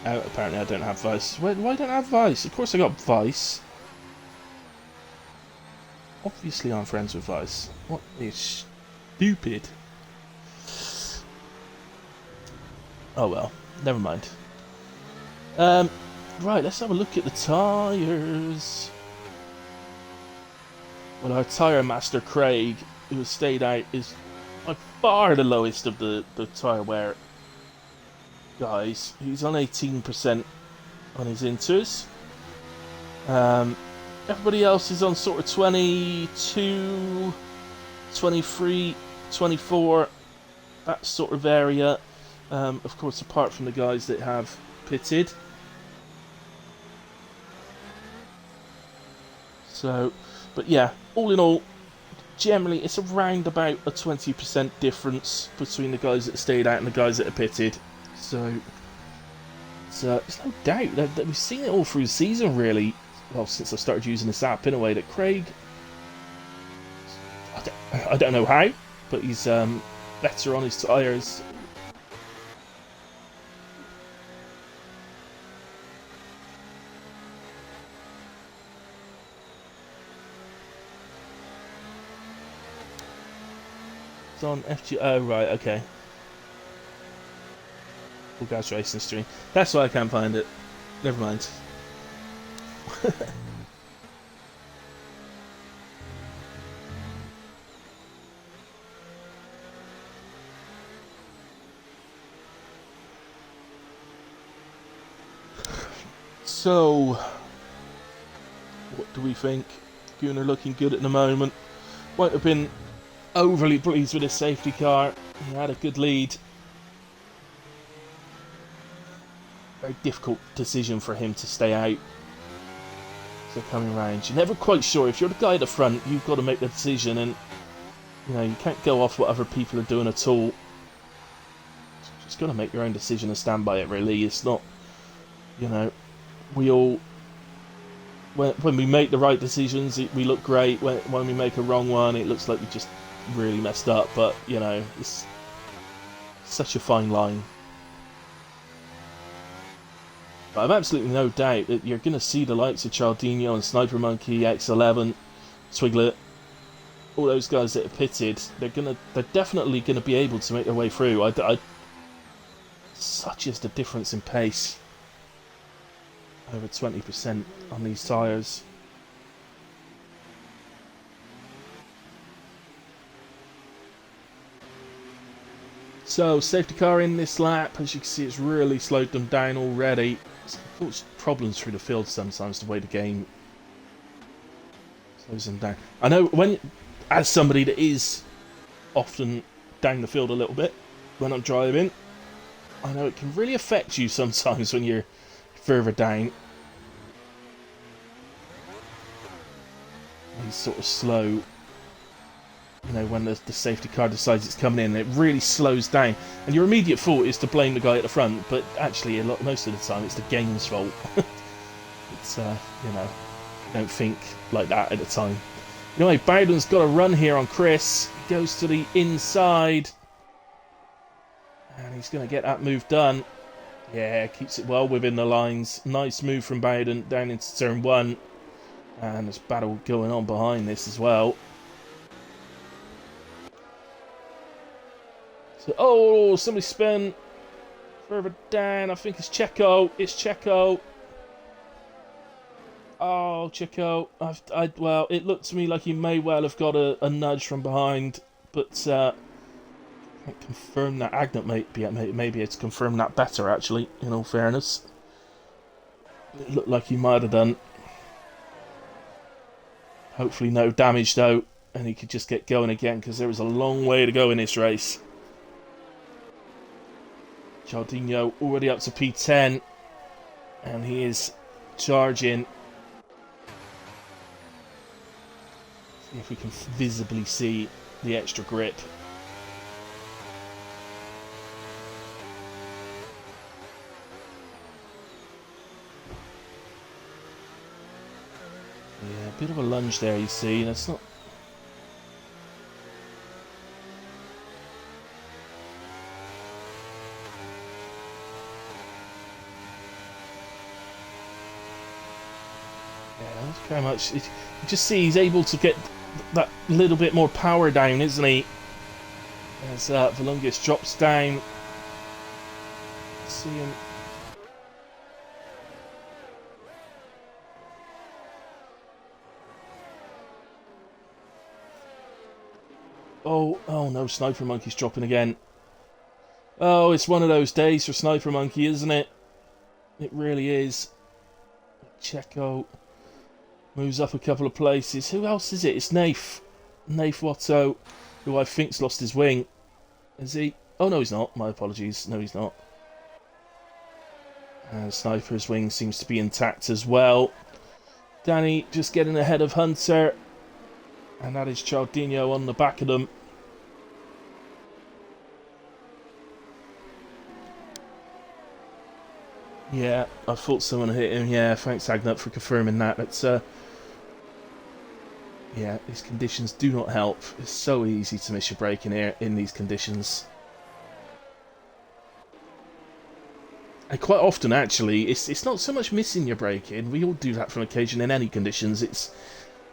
Oh, apparently I don't have Vice. Why don't I have Vice? Of course I got Vice. Obviously I'm friends with Vice. What is stupid? Oh well, never mind. Right, let's have a look at the tyres. Well, our tyre master Craig, who has stayed out, is by far the lowest of the tyre wear guys. He's on 18% on his inters. Everybody else is on sort of 22, 23, 24, that sort of area. Of course, apart from the guys that have pitted. So, but yeah, all in all, generally it's around about a 20% difference between the guys that stayed out and the guys that are pitted. So, there's no doubt that we've seen it all through the season, really. Well, since I started using this app, in a way that Craig, I don't know how, but he's better on his tyres. It's on FG. Oh, right, okay. Full Gas Racing Stream. That's why I can't find it. Never mind. So, what do we think? Gunnar looking good at the moment. Won't have been overly pleased with his safety car. He had a good lead. Very difficult decision for him to stay out. So coming round, you're never quite sure. If you're the guy at the front, you've got to make the decision, and you can't go off what other people are doing at all. Just got to make your own decision and stand by it. Really, it's not. We all. When we make the right decisions, we look great. When we make a wrong one, it looks like we just really messed up. But it's such a fine line. But I've absolutely no doubt that you're going to see the likes of Cialdino and Sniper Monkey, X11, Twiglet, all those guys that are pitted, they're definitely gonna be able to make their way through. Such is the difference in pace. Over 20% on these tyres. So, safety car in this lap. As you can see, it's really slowed them down already. It's caused problems through the field sometimes, the way the game slows them down. I know, as somebody that is often down the field a little bit when I'm driving, I know it can really affect you sometimes when you're further down. He's sort of slow, you know, when the safety car decides it's coming in, it really slows down. And your immediate fault is to blame the guy at the front, but actually, most of the time, it's the game's fault. It's, you know, don't think like that at the time. Anyway, Bowden's got a run here on Chris. He goes to the inside. And he's going to get that move done. Yeah, keeps it well within the lines. Nice move from Bowden down into turn 1. And there's battle going on behind this as well. So, oh, somebody spun further down. I think it's Checo. It's Checo. Oh, Checo. Well, it looked to me like he may well have got a nudge from behind, but can't confirm that. Agnet maybe it's confirmed that better, actually, in all fairness. It looked like he might have done. Hopefully no damage, though, and he could just get going again, because there was a long way to go in this race. Jardinho already up to P10, and he is charging. See if we can visibly see the extra grip. Yeah, a bit of a lunge there, you see. That's not... Yeah, that's very much... You just see he's able to get that little bit more power down, isn't he? As Volungus drops down. See him... Oh no, Sniper Monkey's dropping again. Oh, it's one of those days for Sniper Monkey, isn't it? It really is. Checo moves up a couple of places. Who else is it? It's Nath. Nath Watto, who I think's lost his wing. Is he? Oh no, he's not. My apologies. No, he's not. Sniper's wing seems to be intact as well. Danny just getting ahead of Hunter. And that is Chaldinho on the back of them. Yeah, I thought someone hit him. Yeah, thanks Agnet for confirming that. It's yeah, these conditions do not help. It's so easy to miss your brake in here in these conditions. And quite often, actually, it's not so much missing your brake in. We all do that from occasion in any conditions.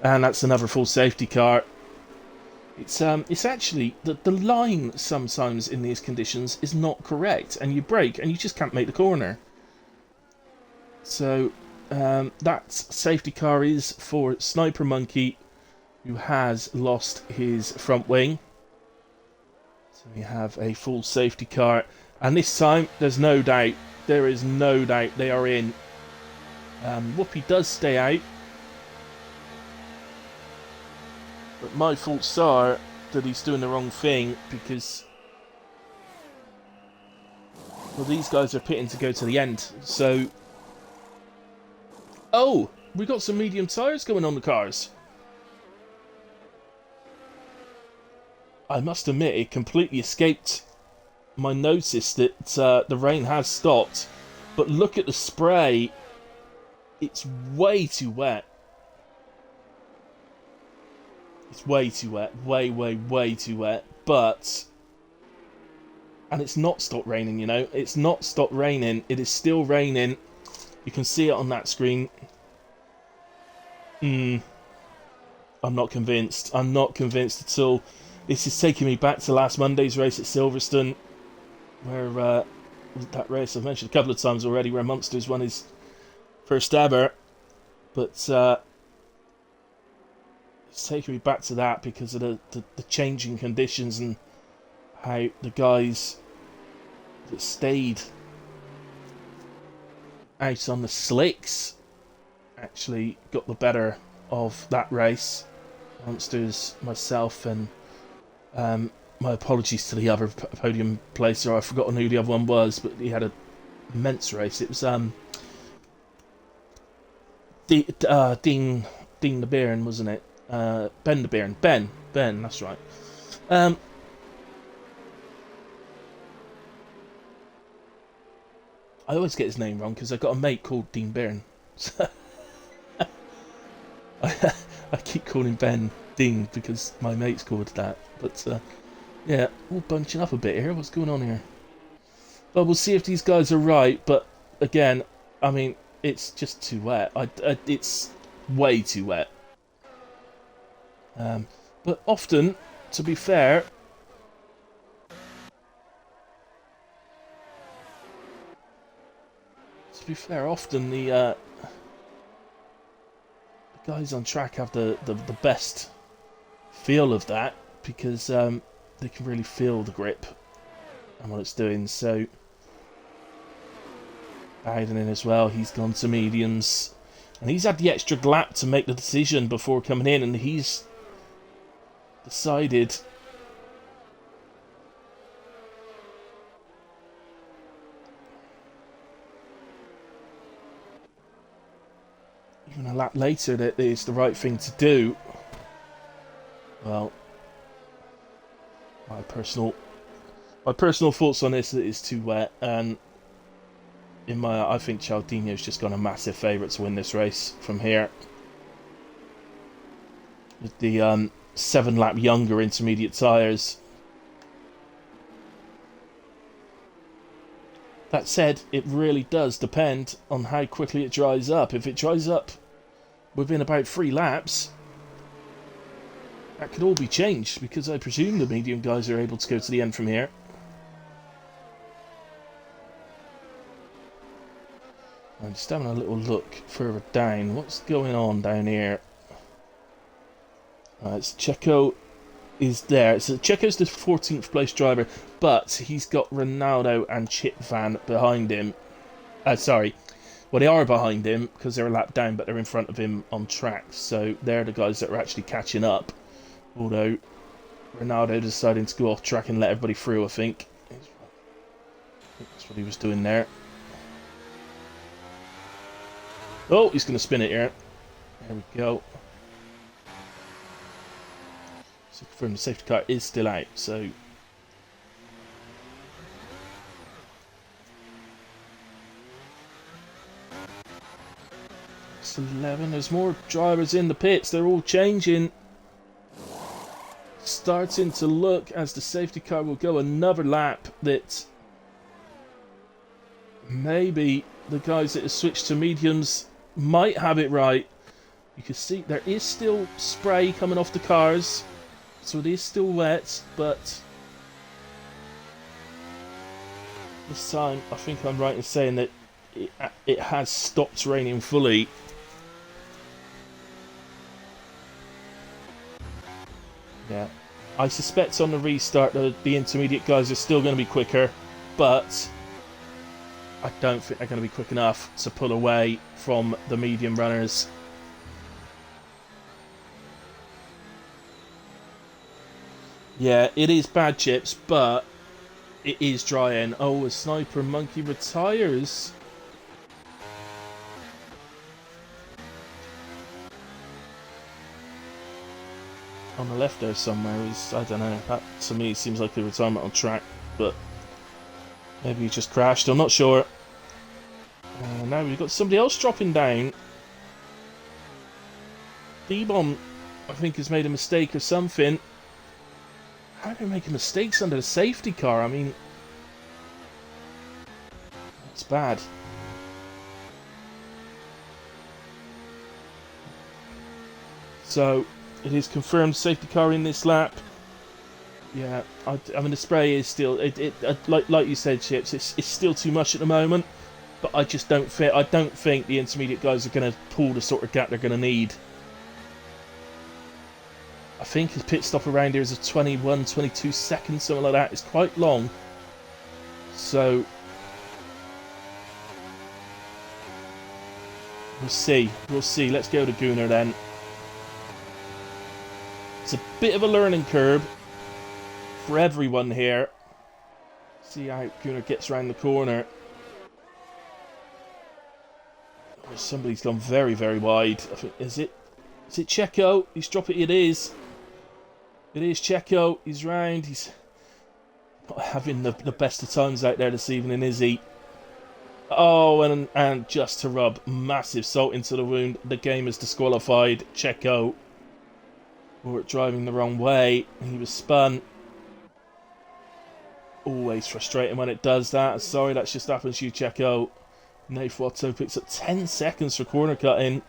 And that's another full safety car. It's actually the line sometimes in these conditions is not correct, and you brake and you just can't make the corner. So that safety car is for Sniper Monkey, who has lost his front wing. So we have a full safety car, and this time there's no doubt. There is no doubt they are in. Whoopi does stay out. But my faults are that he's doing the wrong thing, because well, these guys are pitting to go to the end. So, oh, we got some medium tyres going on the cars. I must admit, it completely escaped my notice that the rain has stopped. But look at the spray. It's way too wet. It's way too wet. Way, way, way too wet. But... and it's not stopped raining, you know. It's not stopped raining. It is still raining. You can see it on that screen. I I'm not convinced. I'm not convinced at all. This is taking me back to last Monday's race at Silverstone, where that race I've mentioned a couple of times already, where Munster's won his first ever. But it's taking me back to that because of the changing conditions and how the guys that stayed out on the slicks actually got the better of that race. Monsters, myself, and my apologies to the other podium placer. I've forgotten who the other one was, but he had an immense race. It was Dean the Baron, wasn't it? Ben the Baron. Ben, that's right. I always get his name wrong because I've got a mate called Dean Baron. I keep calling Ben Dean because my mate's called that. But yeah, all bunching up a bit here. What's going on here? Well, we'll see if these guys are right. But again, I mean, it's just too wet. It's way too wet. But often, to be fair, often the guys on track have the best feel of that because they can really feel the grip and what it's doing. So Bowden in as well, he's gone to mediums and he's had the extra lap to make the decision before coming in, and he's decided even a lap later that it's the right thing to do. Well, my personal thoughts on this, that it's too wet, and I think Cialdini's just got a massive favourite to win this race from here. With the 7-lap younger intermediate tyres. That said, it really does depend on how quickly it dries up. If it dries up within about 3 laps, that could all be changed, because I presume the medium guys are able to go to the end from here. I'm just having a little look further down. What's going on down here? Checo is there. So Checo's the 14th place driver, but he's got Ronaldo and Chip Van behind him. Well, they are behind him because they're a lap down, but they're in front of him on track. So they're the guys that are actually catching up. Although Ronaldo deciding to go off track and let everybody through, I think that's what he was doing there. Oh, he's going to spin it here. There we go. So confirm the safety car is still out, so it's 11. There's more drivers in the pits. They're all changing. Starting to look, as the safety car will go another lap, that maybe the guys that have switched to mediums might have it right. You can see there is still spray coming off the cars, so it is still wet, but this time I think I'm right in saying that it has stopped raining fully. Yeah, I suspect on the restart the intermediate guys are still going to be quicker, but I don't think they're going to be quick enough to pull away from the medium runners. Yeah, it is bad, Chips, but it is drying. Oh, a Sniper Monkey retires. On the left there somewhere is, I don't know, that to me seems like a retirement on track, but maybe he just crashed, I'm not sure. Now we've got somebody else dropping down. D-Bomb, I think, has made a mistake or something. How are they making mistakes under the safety car? I mean, it's bad. So, It is confirmed safety car in this lap. Yeah, I mean the spray is still like you said, Chips. It's still too much at the moment, but I just don't think the intermediate guys are going to pull the sort of gap they're going to need. I think his pit stop around here is a 21, 22 seconds, something like that. It's quite long, so we'll see. We'll see. Let's go to Gunnar then. It's a bit of a learning curve for everyone here. See how Gunnar gets around the corner. Oh, somebody's gone very, very wide. I think, is it Checo? He's dropping. It is. It is Checo. He's round. He's not having the best of times out there this evening, is he? Oh, and just to rub massive salt into the wound, the game is disqualified Checo for driving the wrong way. He was spun. Always frustrating when it does that. Sorry, that's just happened to you, Checo. Nath Watto picks up 10 seconds for corner cutting.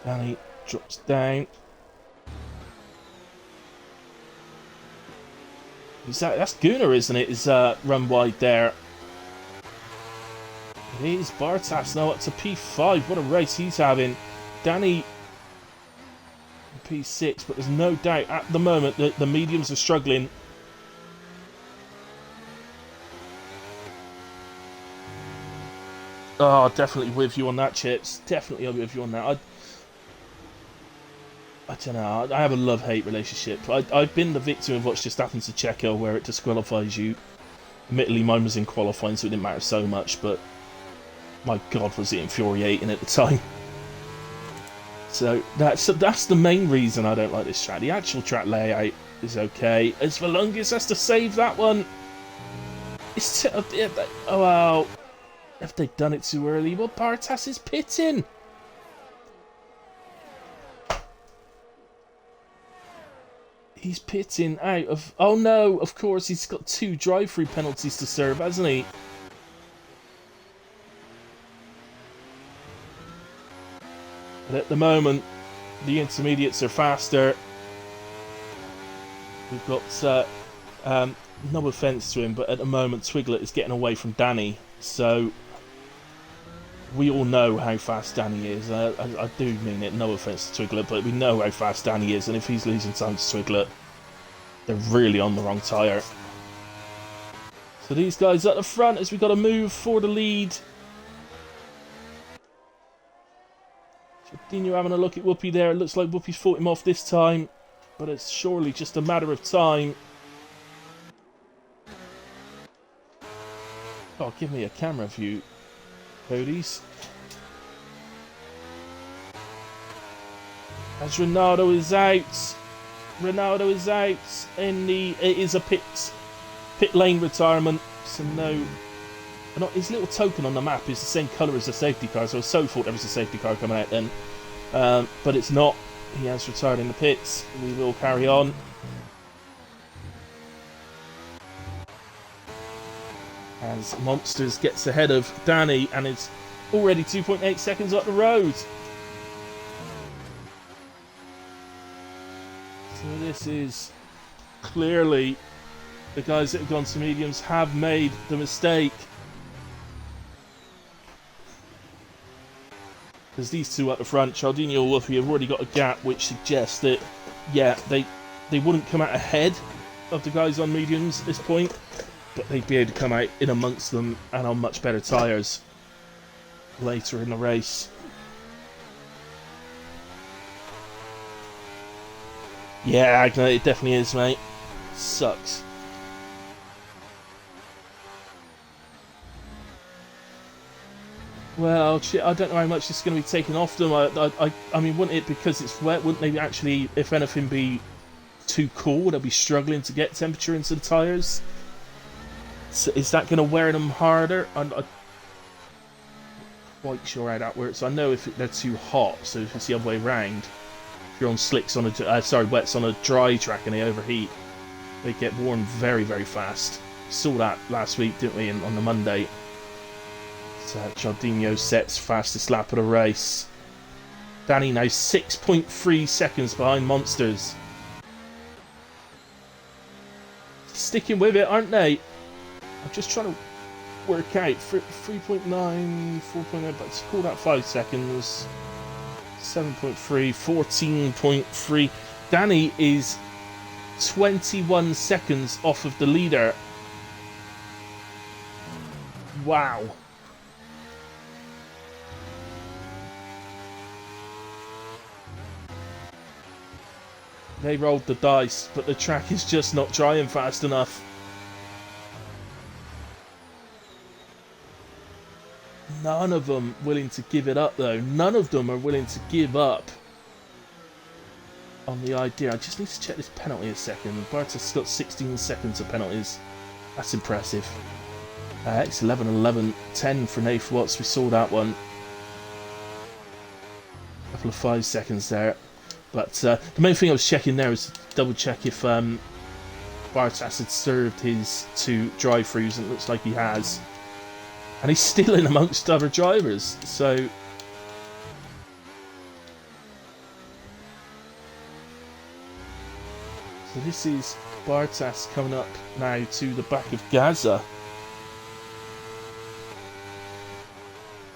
Danny drops down. That's Gunnar, isn't it? Is run wide there. It is Bartas now up to P5. What a race he's having. Danny P6, but there's no doubt at the moment that the mediums are struggling. Oh, definitely with you on that, Chips. Definitely with you on that. I don't know. I have a love-hate relationship. I've been the victim of what's just happened to Checo, where it disqualifies you. Admittedly, mine was in qualifying, so it didn't matter so much, but my God, was it infuriating at the time. So that's the main reason I don't like this track. The actual track layout is okay. As Valungus has to save that one. Oh, wow. Have they done it too early? Well, Bartas is pitting. He's pitting out of... Oh no, of course, he's got 2 drive-through penalties to serve, hasn't he? But at the moment, the intermediates are faster. We've got... no offence to him, but at the moment, Twiglet is getting away from Danny. So... we all know how fast Danny is. I do mean it, no offence to Twiglet, but we know how fast Danny is, and if he's losing time to Twiglet, they're really on the wrong tyre. So these guys at the front as we got to move for the lead. Dino having a look at Whoopi there. It looks like Whoopi's fought him off this time, but it's surely just a matter of time. Oh, give me a camera view, Cody's. As Ronaldo is out. Ronaldo is out in it is a pit lane retirement. So no, his little token on the map is the same colour as the safety car, so I was so thought there was a safety car coming out then. But it's not. He has retired in the pits. We will carry on. As Monsters gets ahead of Danny and is already 2.8 seconds up the road. So this is clearly the guys that have gone to mediums have made the mistake. Because these two at the front, Cialdini or Whoopi, have already got a gap which suggests that, yeah, they wouldn't come out ahead of the guys on mediums at this point, but they'd be able to come out in amongst them and on much better tyres later in the race. Yeah, Agna, it definitely is, mate. Sucks. Well, shit, I don't know how much it's going to be taken off them. I mean, wouldn't it, because it's wet, wouldn't they actually, if anything, be too cool? They'll be struggling to get temperature into the tyres. So is that going to wear them harder? I'm not quite sure how that works. I know if they're too hot, so if it's the other way around, if you're on slicks on a wets on a dry track and they overheat, they get warm very, very fast. Saw that last week, didn't we? On the Monday. So Cialdini sets fastest lap of the race. Danny now 6.3 seconds behind Monsters. Sticking with it, aren't they? I'm just trying to work out 3.9, 4.0, but it's called out 5 seconds. 7.3, 14.3. Danny is 21 seconds off of the leader. Wow. They rolled the dice, but the track is just not trying fast enough. None of them willing to give it up, though. None of them are willing to give up on the idea. I just need to check this penalty a second. Bartas got 16 seconds of penalties. That's impressive. X11, 11, 10 for Nath Watts. We saw that one. A couple of 5 seconds there. But the main thing I was checking there was to double check if Bartas had served his 2 drive-throughs, and it looks like he has. And he's still in amongst other drivers, so... So this is Bartas coming up now to the back of Gaza.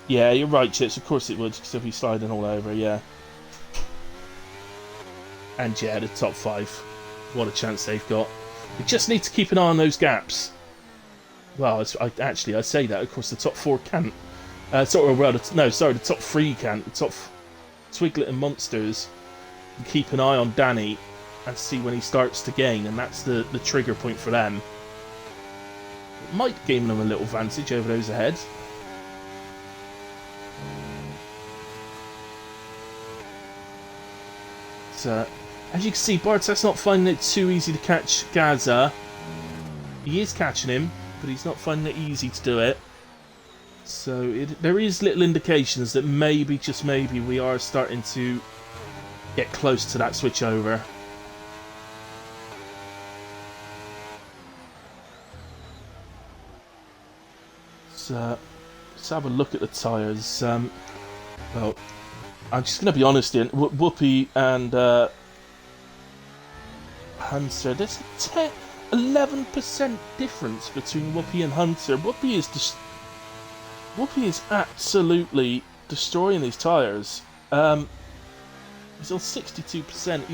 Yeah, you're right, Chips, of course it would, because he'll be sliding all over, yeah. And yeah, the top 5. What a chance they've got. We just need to keep an eye on those gaps. Well, I say that. Of course, the top 4 can't. The top 3 can't. The top Twiglet and Monsters can keep an eye on Danny and see when he starts to gain, and that's the trigger point for them. It might gain them a little advantage over those ahead. So, as you can see, Bartas not finding it too easy to catch Gaza. He is catching him, but he's not finding it easy to do it. So there is little indications that maybe, just maybe, we are starting to get close to that switch over. So let's have a look at the tyres. Well, I'm just going to be honest here. Whoopi and Hunter, there's a 11% difference between Whoopi and Hunter. Whoopi is absolutely destroying these tyres. He's on 62%.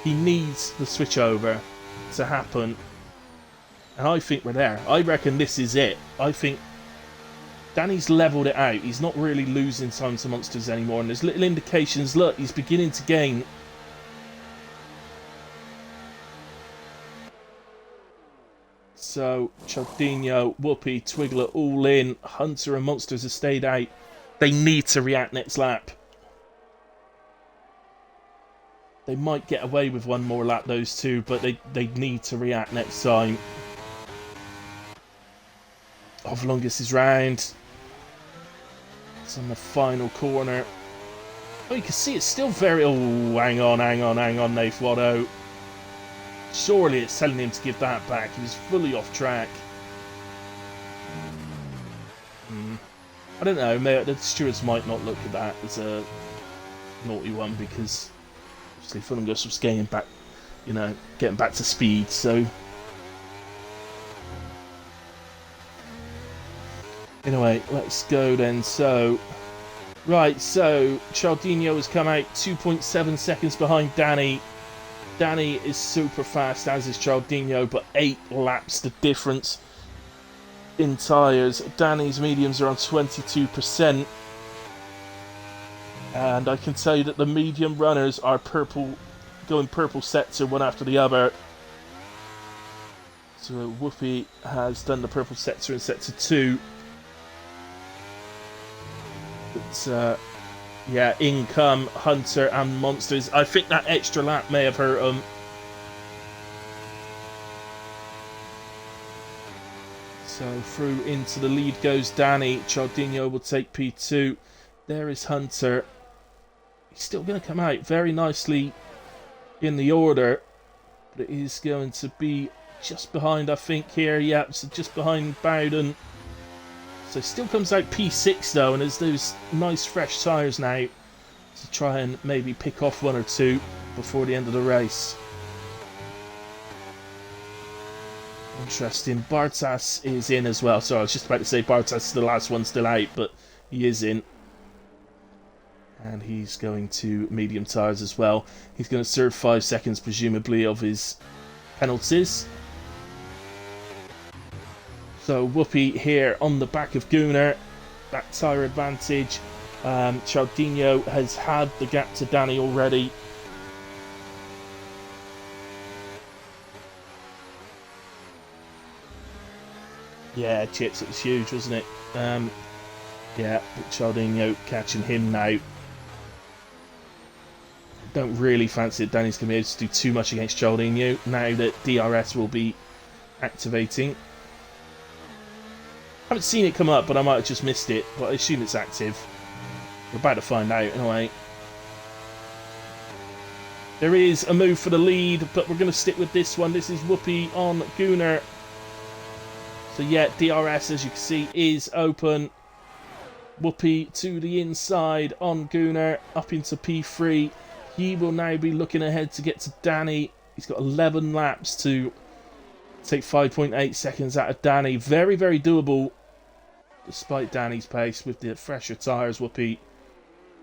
He needs the switch over to happen. And I think we're there. I reckon this is it. I think Danny's levelled it out. He's not really losing time to Monsters anymore. And there's little indications. Look, he's beginning to gain. So, Chaldino, Whoopi, Twigler all in. Hunter and Monsters have stayed out. They need to react next lap. They might get away with one more lap, those two, but they need to react next time. Of longest is round. It's on the final corner. Oh, you can see it's still very... Oh, hang on, Nath Watto. Surely it's telling him to give that back. He was fully off track. I don't know. The stewards might not look at that as a naughty one, because obviously Fulham Gus was getting back, getting back to speed. So anyway, let's go then. So Chaldino has come out 2.7 seconds behind Danny. Danny is super fast, as is Chaldino, but 8 laps the difference in tyres. Danny's mediums are on 22%. And I can tell you that the medium runners are going purple sector one after the other. So Whoopi has done the purple sector in sector 2. But yeah, in come Hunter and Monsters. I think that extra lap may have hurt them. So through into the lead goes Danny. Chaldino will take P2. There is Hunter. He's still going to come out very nicely in the order. But it is going to be just behind, I think, here. Yep, so just behind Bowden. So still comes out P6 though, and there's those nice fresh tyres now to try and maybe pick off one or two before the end of the race. Interesting. Bartas is in as well. So I was just about to say Bartas is the last one still out, but he is in. And he's going to medium tyres as well. He's going to serve 5 seconds, presumably, of his penalties. So Whoopi here on the back of Gunnar. That tyre advantage. Cialdino has had the gap to Danny already. Yeah, Chips, it was huge, wasn't it? Yeah, Cialdino catching him now. Don't really fancy that Danny's going to be able to do too much against Cialdino now that DRS will be activating. I haven't seen it come up, but I might have just missed it. But I assume it's active. We're about to find out anyway. There is a move for the lead, but we're going to stick with this one. This is Whoopi on Gunnar. So yeah, DRS, as you can see, is open. Whoopi to the inside on Gunnar, up into P3. He will now be looking ahead to get to Danny. He's got 11 laps to take 5.8 seconds out of Danny. Very, very doable, despite Danny's pace with the fresher tyres. Whoopi,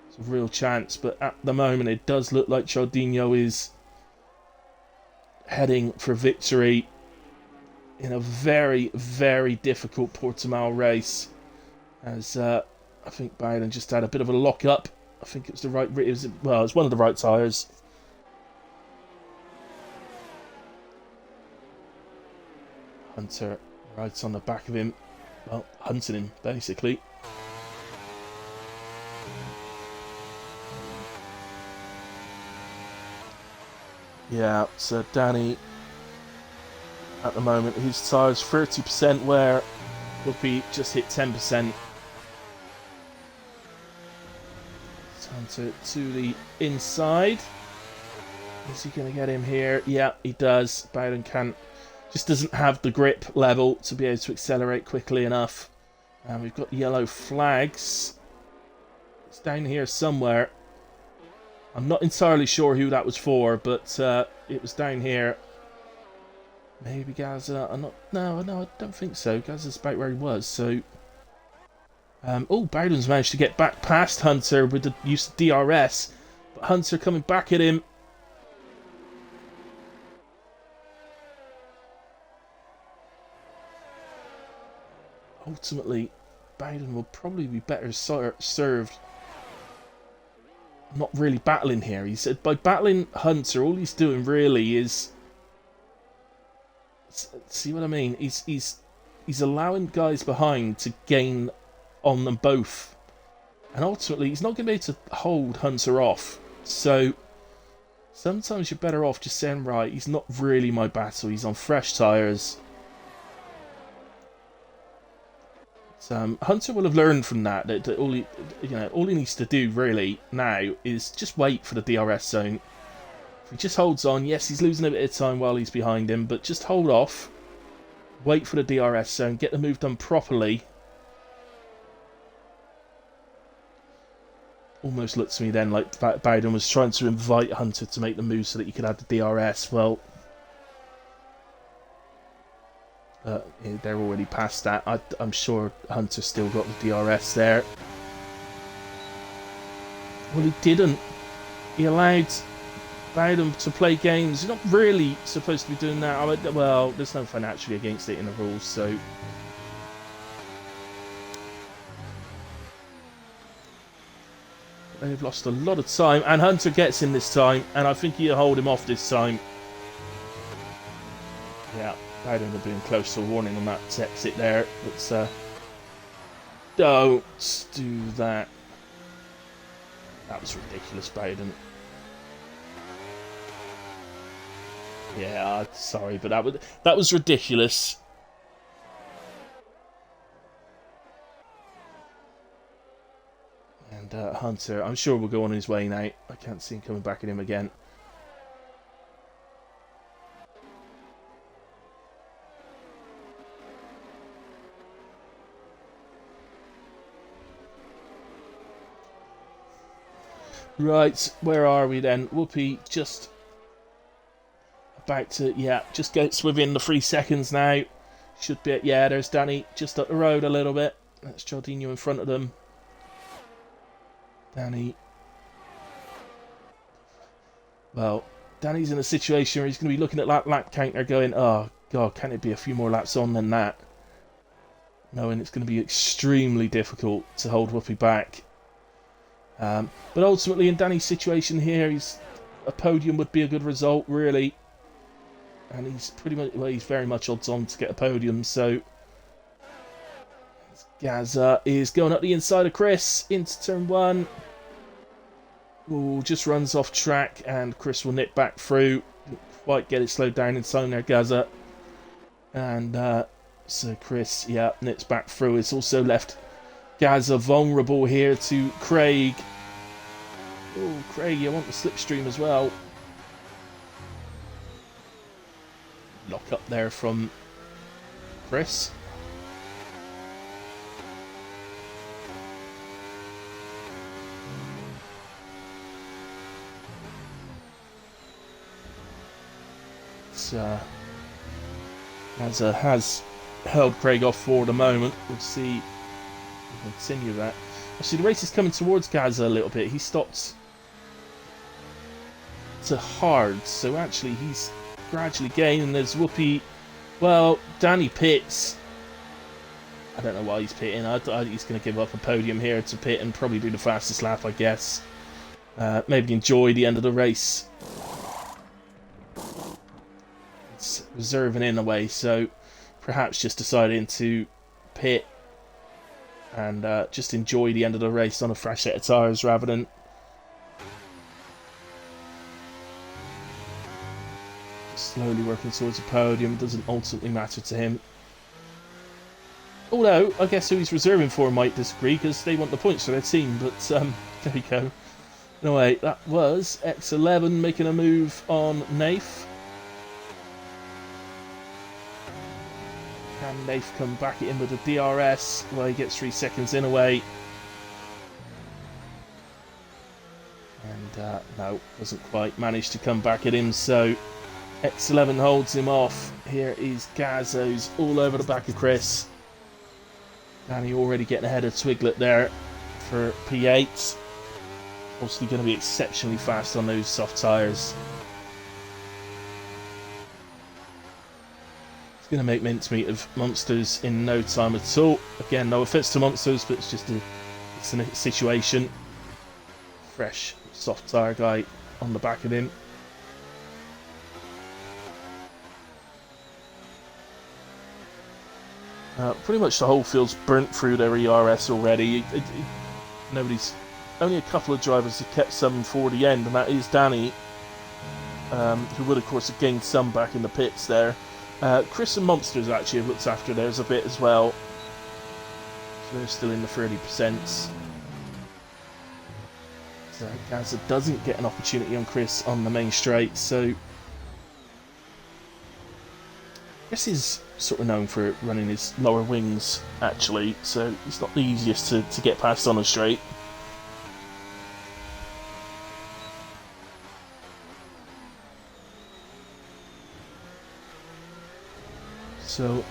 it's a real chance, but at the moment it does look like Cialdino is heading for victory in a very, very difficult Portimao race. As I think Bowden just had a bit of a lock-up. I think it was the right... well, it's one of the right tyres. Hunter right on the back of him. Well, hunting him, basically. Yeah, so Danny, at the moment, his tyres 30% wear. Whoopi just hit 10%. Hunter to the inside. Is he going to get him here? Yeah, he does. Bowden just doesn't have the grip level to be able to accelerate quickly enough. And we've got yellow flags. It's down here somewhere. I'm not entirely sure who that was for, but it was down here. Maybe Gaza. No, I don't think so. Gaza's about where he was, so... oh, Bowden's managed to get back past Hunter with the use of DRS. But Hunter coming back at him. Ultimately, Bowden will probably be better served not really battling here. He said by battling Hunter, all he's doing really is... see what I mean? He's allowing guys behind to gain on them both, and ultimately he's not going to be able to hold Hunter off. So sometimes you're better off just saying, right, he's not really my battle, he's on fresh tyres. So, Hunter will have learned from that all he needs to do really now is just wait for the DRS zone. If he just holds on, yes, he's losing a bit of time while he's behind him, but just hold off, wait for the DRS zone, get the move done properly. Almost looked to me then like Bowden was trying to invite Hunter to make the move so that you could have the DRS. Well, they're already past that. I'm sure Hunter still got the DRS there. Well, he didn't. He allowed Bowden to play games. You're not really supposed to be doing that. Well, there's nothing actually against it in the rules, so... They've lost a lot of time, and Hunter gets him this time, and I think he'll hold him off this time. Yeah, Bowden will be in close to a warning on that exit there, but don't do that. That was ridiculous, Bowden. Yeah, sorry, but that was ridiculous. And Hunter, I'm sure will go on his way now. I can't see him coming back at him again. Right, where are we then? Whoopi just about to, yeah, just gets within the 3 seconds now. Should be, yeah, there's Danny just up the road a little bit. That's Jardino in front of them. Danny. Well, Danny's in a situation where he's going to be looking at that lap counter going, oh, God, can it be a few more laps on than that? Knowing it's going to be extremely difficult to hold Whoopi back. But ultimately, in Danny's situation here, a podium would be a good result, really. And he's pretty much, well, he's very much odds on to get a podium, so Gazza is going up the inside of Chris into turn 1. Ooh, just runs off track, and Chris will nip back through. Didn't quite get it slowed down in time there, Gazza. And so Chris, yeah, nips back through. It's also left Gazza vulnerable here to Craig. Oh, Craig, you want the slipstream as well. Lock up there from Chris. Gazza has held Craig off for the moment. We'll see. We'll continue that. Actually, the race is coming towards Gazza a little bit. He stopped to hard, so actually he's gradually gaining. There's Whoopi. Well, Danny pits. I don't know why he's pitting. I think he's going to give up a podium here to pit and probably do the fastest lap, I guess. Maybe enjoy the end of the race. It's reserving in a way, so perhaps just deciding to pit and just enjoy the end of the race on a fresh set of tyres rather than slowly working towards a podium. It doesn't ultimately matter to him. Although, I guess who he's reserving for might disagree because they want the points for their team, but there you go. Anyway, that was X11 making a move on Nath. Can Nath come back in with the DRS? Well, he gets 3 seconds in away. And no, doesn't quite manage to come back at him, so X11 holds him off. Here is Gazza, who's all over the back of Chris. Danny already getting ahead of Twiglet there for P8. Obviously going to be exceptionally fast on those soft tyres. It's going to make mincemeat of Monsters in no time at all. Again, no offence to Monsters, but it's just a situation. Fresh, soft tyre guy on the back of him. Pretty much the whole field's burnt through their ERS already. Nobody's... Only a couple of drivers have kept some for the end, and that is Danny, who would, of course, have gained some back in the pits there. Chris and Monsters actually have looked after theirs a bit as well. So they're still in the 30%. So Gazza doesn't get an opportunity on Chris on the main straight, so... I guess he's sort of known for running his lower wings, actually, so it's not the easiest to get past on a straight. So,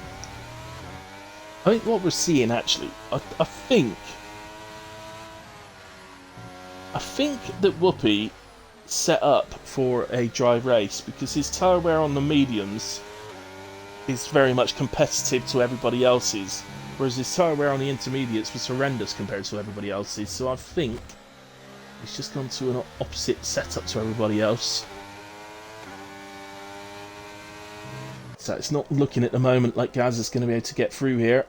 I think what we're seeing, actually, I think that Whoopi set up for a dry race because his tyre wear on the mediums is very much competitive to everybody else's, whereas his tyre wear on the intermediates was horrendous compared to everybody else's. So I think he's just gone to an opposite setup to everybody else. So it's not looking at the moment like Gazza's going to be able to get through here.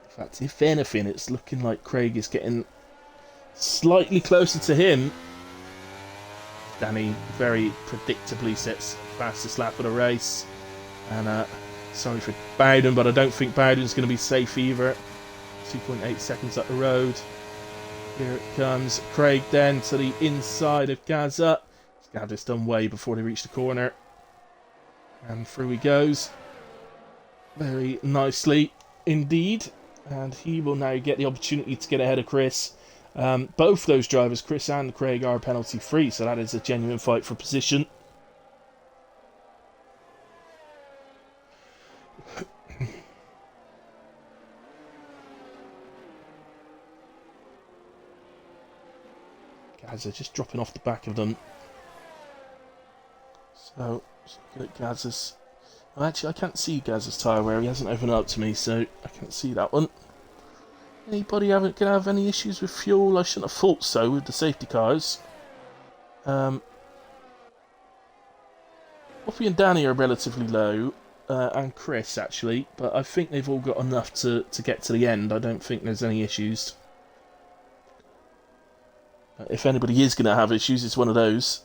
In fact, if anything, it's looking like Craig is getting slightly closer to him. Danny very predictably sets fastest lap of the race. And sorry for Bowden, but I don't think Bowden's going to be safe either. 2.8 seconds up the road. Here it comes. Craig then to the inside of Gazza. He's got this done way before they reach the corner. And through he goes. Very nicely indeed. And he will now get the opportunity to get ahead of Chris. Both those drivers, Chris and Craig, are penalty free, so that is a genuine fight for position. Gazza just dropping off the back of them. So, just looking at Gazza's. Well, actually, I can't see Gazza's tyre wear. He hasn't opened up to me, so I can't see that one. Anybody gonna have any issues with fuel? I shouldn't have thought so with the safety cars. Poppy and Danny are relatively low, and Chris actually, but I think they've all got enough to get to the end. I don't think there's any issues. If anybody is going to have issues, it's one of those.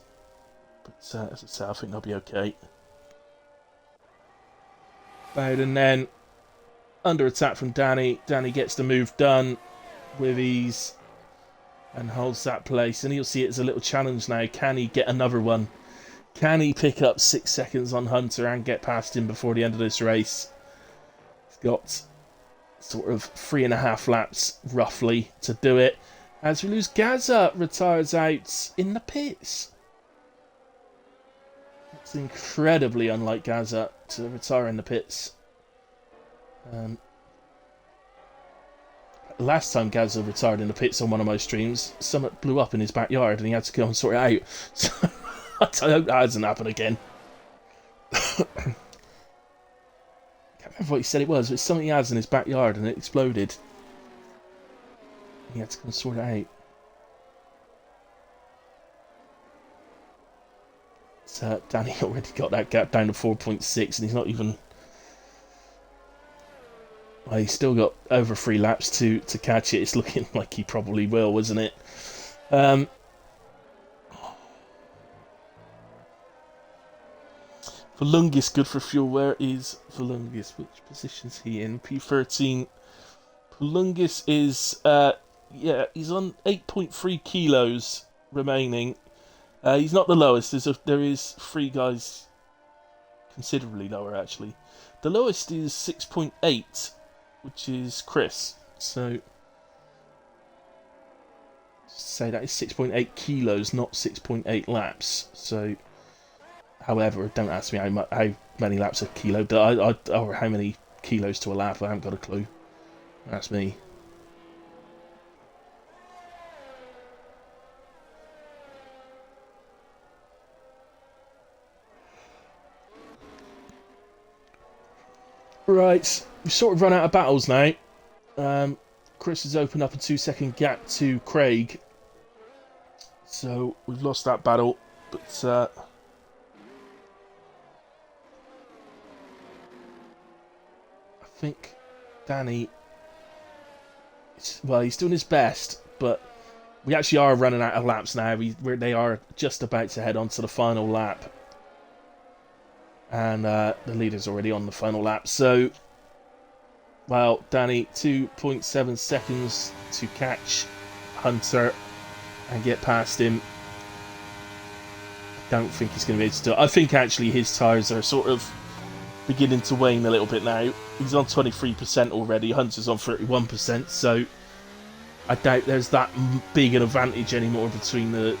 But as I say, I think they'll be okay. And then under attack from Danny. Danny gets the move done with ease and holds that place. And he'll see it as a little challenge now. Can he get another one? Can he pick up 6 seconds on Hunter and get past him before the end of this race? He's got sort of 3.5 laps roughly to do it. As we lose, Gazza retires out in the pits. It's incredibly unlike Gazza to retire in the pits. Last time Gazza retired in the pits on one of my streams, something blew up in his backyard and he had to go and sort it out. So I hope that doesn't happen again. Can't remember what he said it was, but it's something he has in his backyard and it exploded. He had to come sort it out. So Danny already got that gap down to 4.6 and he's not even... Well, he's still got over 3 laps to catch it. It's looking like he probably will, isn't it? Volungis good for fuel. Where is Volungis? Which position is he in? P13. Volungis is... yeah, he's on 8.3 kilos remaining. He's not the lowest. There is 3 guys considerably lower, actually. The lowest is 6.8, which is Chris. So, say that is 6.8 kilos, not 6.8 laps. So, however, don't ask me how many laps a kilo, or how many kilos to a lap. I haven't got a clue. That's me. Right, we've sort of run out of battles now. Chris has opened up a 2-second gap to Craig. So we've lost that battle. But I think Danny... Well, he's doing his best, but we actually are running out of laps now. They are just about to head on to the final lap. And the leader's already on the final lap. So, well, Danny, 2.7 seconds to catch Hunter and get past him. I don't think he's going to be able to do it. I think actually his tyres are sort of beginning to wane a little bit now. He's on 23% already. Hunter's on 31%. So, I doubt there's that big an advantage anymore between the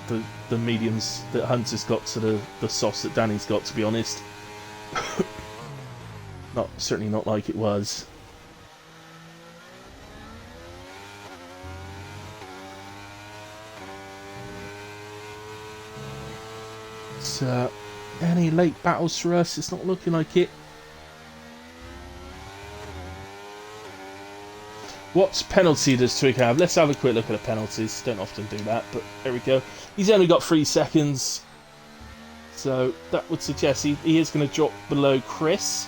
mediums that Hunter's got to the softs that Danny's got, to be honest. Certainly not like it was. So, any late battles for us? It's not looking like it. What penalty does Twig have? Let's have a quick look at the penalties. Don't often do that, but there we go. He's only got 3 seconds. So that would suggest he is going to drop below Chris.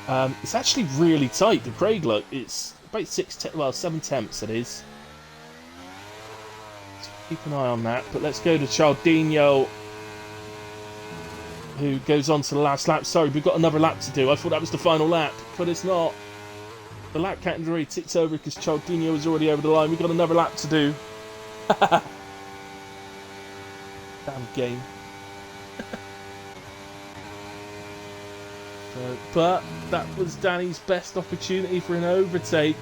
It's actually really tight. The Craig look, it's about 7 tenths it is. So keep an eye on that. But let's go to Chaldinho, who goes on to the last lap. Sorry, we've got another lap to do. I thought that was the final lap, but it's not. The lap count already ticks over because Chaldinho is already over the line. We've got another lap to do. Damn game. But that was Danny's best opportunity for an overtake.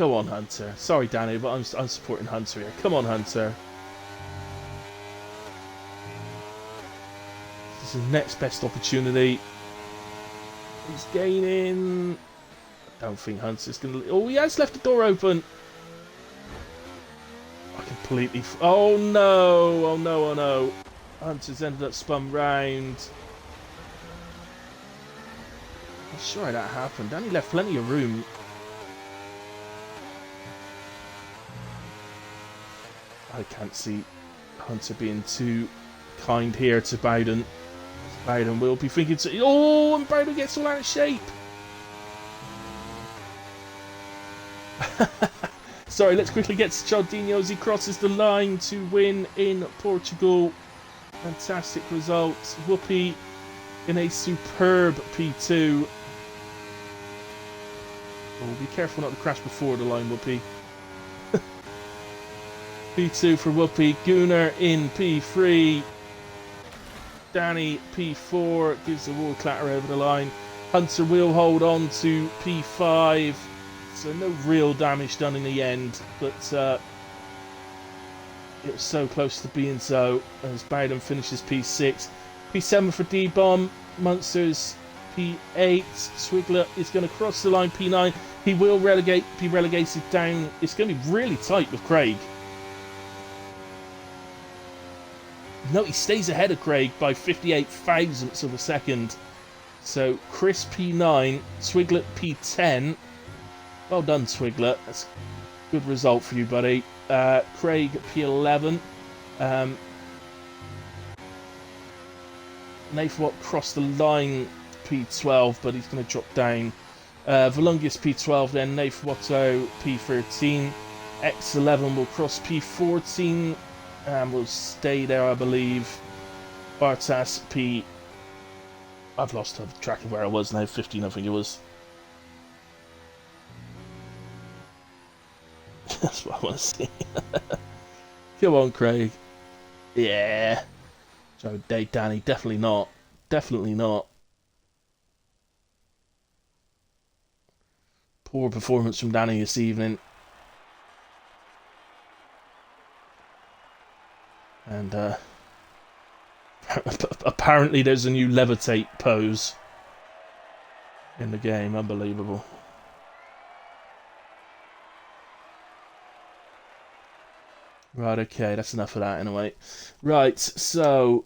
Come on, Hunter. Sorry, Danny, but I'm supporting Hunter here. Come on, Hunter. This is the next best opportunity. He's gaining. I don't think Hunter's going to... Oh, he has left the door open. I completely... Oh, no. Oh, no. Oh, no. Hunter's ended up spun round. I'm sorry that happened. Danny left plenty of room. I can't see Hunter being too kind here to Bowden. Bowden will be thinking to... Oh, and Bowden gets all out of shape. Sorry, let's quickly get to Chaldinho as he crosses the line to win in Portugal. Fantastic result. Whoopi in a superb P2. Oh, be careful not to crash before the line, Whoopi. P2 for Whoopi. Gunnar in P3. Danny P4 gives the wall clatter over the line. Hunter will hold on to P5. So no real damage done in the end, but it was so close to being so as Bowden finishes P6. P7 for D-Bomb. Munster's P8. Swigler is going to cross the line P9. He will be relegated down. It's going to be really tight with Craig. No, he stays ahead of Craig by 58 thousandths of a second. So Chris P9, Swiglet P10. Well done, Swiglet. That's a good result for you, buddy. Craig P11. Nathwap crossed the line P12, but he's going to drop down. Volungius P12, then Nathwatto P13. X11 will cross P14 and will stay there, I believe. Bartas P... I've lost track of where I was now. 15, I think it was. That's what I want to see. Come on, Craig. Yeah. Joe, Danny, definitely not. Definitely not. Poor performance from Danny this evening. And apparently there's a new levitate pose in the game. Unbelievable. Right, okay, that's enough of that anyway. Right, so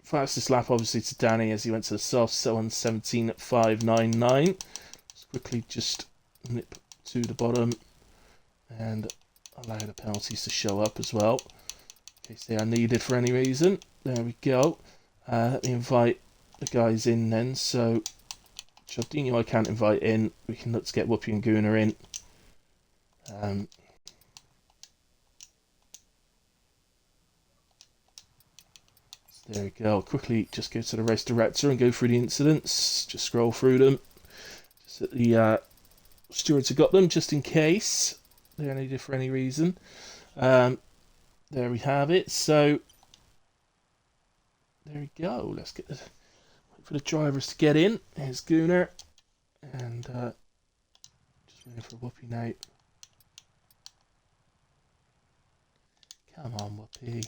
fastest lap obviously to Danny as he went to the soft, so on 17.599. Let's quickly just nip to the bottom and allow the penalties to show up as well, in case they are needed for any reason. There we go. Let me invite the guys in then. So Chaldinho I can't invite in. We can look to get Whoopi and Gunnar in. There we go. Quickly just go to the race director and go through the incidents. Just scroll through them. Just that the stewards have got them just in case they're needed for any reason. There we have it. So there we go. Let's wait for the drivers to get in. Here's Gunnar. And just waiting for Whoopi now. Come on, Whoopi.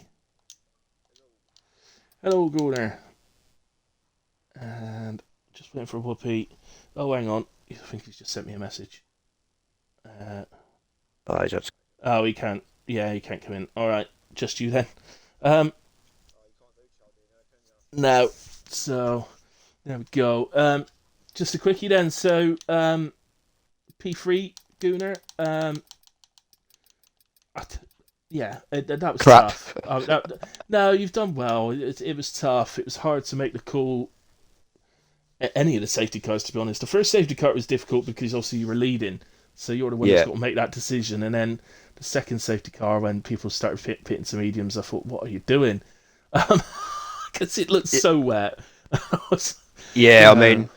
Hello, Gunnar. And just waiting for Whoopi. Oh, hang on. I think he's just sent me a message. Oh, he can't. Yeah, he can't come in. All right, just you then. No. So there we go. Just a quickie then. So P3 Gunnar. Yeah, that was crap. Tough. No, you've done well. It was tough. It was hard to make the call. Any of the safety cars, to be honest. The first safety car was difficult because obviously you were leading, so you're the one who's got to make that decision. And then the second safety car, when people started pitting to mediums, I thought, what are you doing? Because it looked so wet. Yeah, I mean,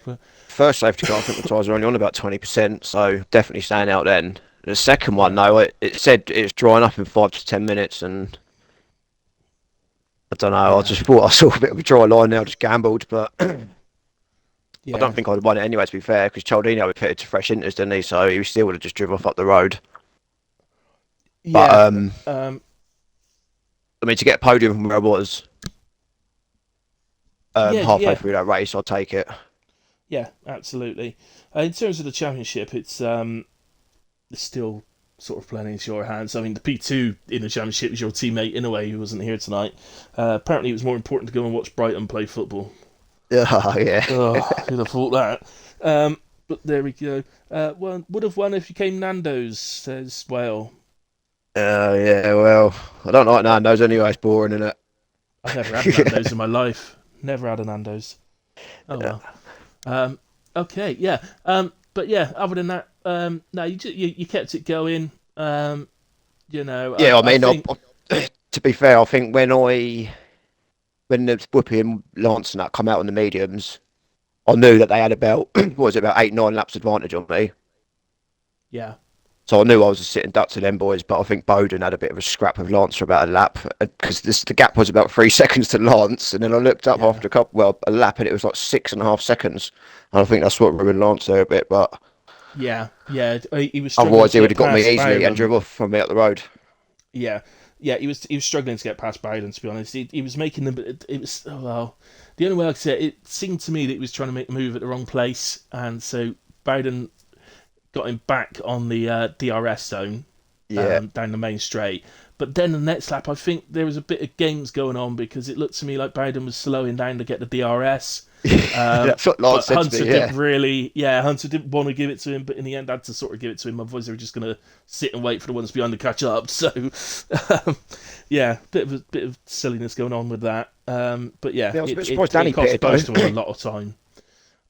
first safety car, I think the tyres were only on about 20%, so definitely staying out then. The second one, though, it said it was drying up in 5 to 10 minutes, and I don't know, I just thought I saw a bit of a dry line there, I just gambled, but... I don't think I'd have won it anyway, to be fair, because Cialdini had pitted to fresh inters, didn't he? So he still would have just driven off up the road. But Yeah. I mean, to get a podium from where I was halfway Yeah. through that race, I'll take it. Yeah, absolutely. In terms of the championship, it's still sort of playing into your hands. I mean, the P2 in the championship was your teammate in a way who wasn't here tonight. Apparently, it was more important to go and watch Brighton play football. Yeah. Oh, who'd have thought that? But there we go. Would have won if you came Nando's, says Whale. Yeah, well, I don't like Nando's anyway, it's boring, isn't it? I've never had Nando's in my life. Never had a Nando's. Oh well. Okay, yeah. But yeah, other than that, no, you kept it going. You know. Yeah, I mean, I think, to be fair, I think when the Whoopi and Lance and that come out on the mediums, I knew that they had about, what was it, about 8-9 laps advantage on me. yeah. So I knew I was a sitting duck to them boys, but I think Bowden had a bit of a scrap with Lance for about a lap, because the gap was about 3 seconds to Lance, and then I looked up after a lap, and it was like 6.5 seconds. And I think that's what ruined Lance there a bit, but Yeah, he was. Otherwise, he would have got me past easily Bowden. and drove off from me up the road. Yeah, he was struggling to get past Bowden. To be honest, he was making them. It was the only way I could say it seemed to me that he was trying to make a move at the wrong place, and so Bowden got him back on the DRS zone, down the main straight. But then the next lap, I think there was a bit of games going on because it looked to me like Bowden was slowing down to get the DRS. That's what Lance said Hunter to me, didn't really, Hunter didn't want to give it to him, but in the end had to sort of give it to him. Otherwise, they were just going to sit and wait for the ones behind to catch up. So, bit of silliness going on with that. But yeah, I was a bit surprised Danny cost pitted, Postal a lot of time.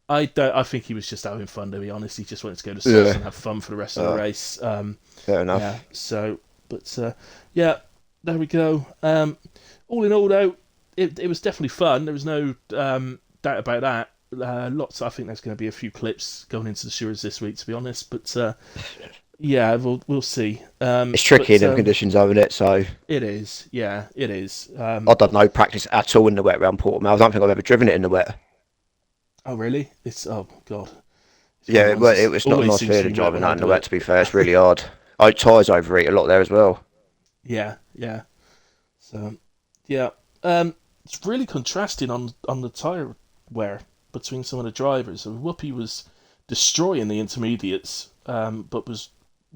I think he was just having fun, to be honest. He just wanted to go to Sauce and have fun for the rest of the race. Fair enough. Yeah. So, but there we go. All in all, though, it was definitely fun. There was no doubt about that. I think there's going to be a few clips going into the Sewers this week, to be honest. But yeah, we'll see. It's tricky in them conditions, isn't it? So it is. Yeah, it is. I've done no practice at all in the wet around Portimao. I don't think I've ever driven it in the wet. Oh really? Oh god. Yeah, it was not a nice feeling driving that in the wet. To be fair, it's really hard. Tyres overheat a lot there as well. Yeah. So yeah, it's really contrasting on the tyre wear between some of the drivers. So Whoopi was destroying the intermediates, but was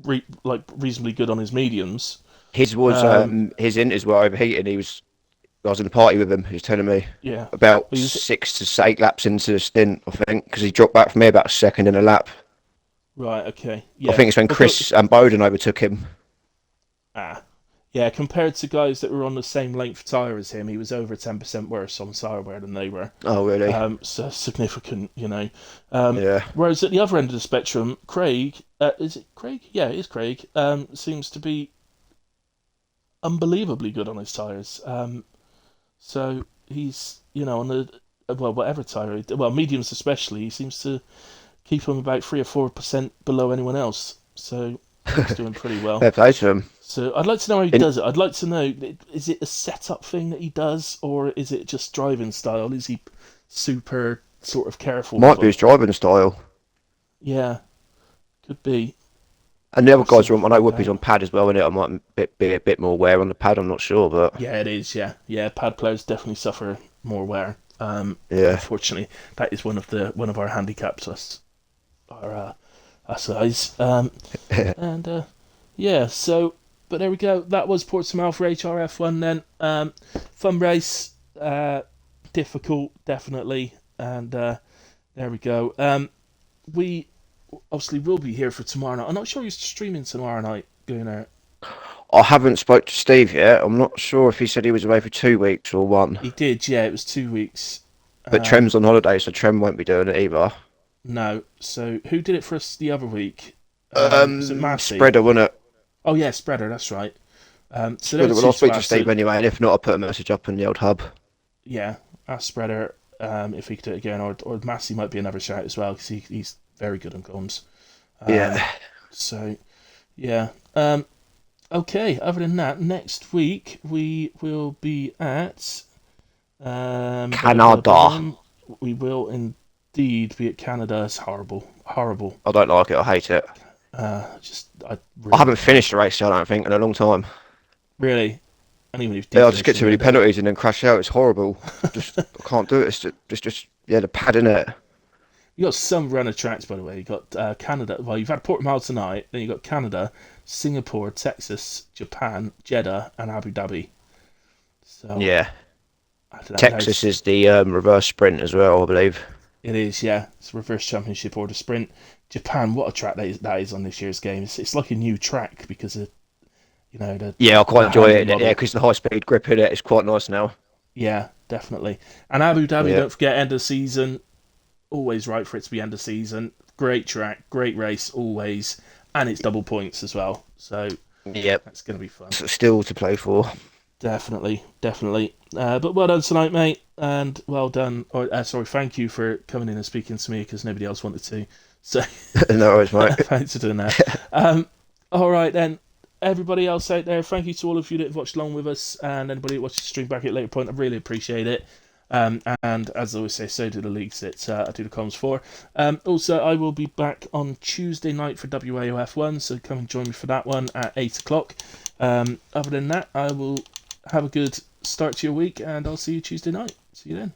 reasonably good on his mediums. His inters were overheating. I was in the party with him. He was telling me about 6 to 8 laps into the stint, I think, because he dropped back from me about a second in a lap. Right. Okay. Yeah. I think it's when Chris and Bowden overtook him. Yeah, compared to guys that were on the same length tyre as him, he was over 10% worse on tyre wear than they were. Oh, really? So significant, you know. Yeah. Whereas at the other end of the spectrum, Craig, is it Craig? Yeah, it is Craig. Seems to be unbelievably good on his tyres. So he's, on the whatever tyre, mediums especially, he seems to keep him about 3 or 4% below anyone else. So he's doing pretty well. Fair play to him. So I'd like to know how he does it. I'd like to know, is it a setup thing that he does, or is it just driving style? Is he super sort of careful? Might be his driving style. Yeah, could be. And the other guys are on, I know Whoopi's on pad as well, isn't it? I might be a bit more wear on the pad, I'm not sure, but... Yeah, it is, yeah. Pad players definitely suffer more wear. Unfortunately, that is one of our handicaps, our size. And, so... But there we go. That was Portsmouth for HRF1 then. Fun race. Difficult, definitely. And there we go. We obviously will be here for tomorrow night. I'm not sure he's streaming tomorrow night, Gunnar. I haven't spoke to Steve yet. I'm not sure if he said he was away for 2 weeks or 1. He did, yeah. It was 2 weeks. But Trem's on holiday, so Trem won't be doing it either. No. So who did it for us the other week? Was it Massey? Spreader, wasn't it? Oh yeah, Spreader. That's right. So I'll speak to Steve anyway, and if not, I'll put a message up in the old hub. Yeah, ask Spreader if he could do it again, or Massey might be another shout as well because he's very good on comms. So, yeah. Okay. Other than that, next week we will be at Canada. We will Indeed, be it Canada, it's horrible. Horrible. I don't like it. I hate it. I I really haven't finished a race, I don't think, in a long time. really. And even if you do Yeah, I just finish get in too the many end of it. penalties and then crash out. It's horrible. Just I can't do it. It's just yeah, the pad in it. You got some runner tracks, by the way. You got Canada. Well, you've had Portimao tonight. Then you got Canada, Singapore, Texas, Japan, Jeddah, and Abu Dhabi. So Yeah, I don't know. Texas is the reverse sprint as well, I believe. It is, yeah. It's a reverse championship or the sprint. Japan, what a track that is on this year's game. It's like a new track because of the Yeah, I quite enjoy handling it. Yeah, model. because the high speed grip in it is quite nice now. Yeah, definitely. And Abu Dhabi, Yeah, don't forget, end of season. Always right for it to be end of season. Great track, great race, always. And it's double points as well. So yep. that's going to be fun. Still to play for. Definitely, definitely. But well done tonight, mate. And well done. Or sorry, thank you for coming in and speaking to me because nobody else wanted to. So No worries, mate. thanks for doing that. All right, then. Everybody else out there, thank you to all of you that have watched along with us and anybody that watches the stream back at a later point. I really appreciate it. And as I always say, so do the leagues that I do the comms for. Also, I will be back on Tuesday night for WAOF1, so come and join me for that one at 8 o'clock. Other than that, I will have a good start to your week, and I'll see you Tuesday night. See you then.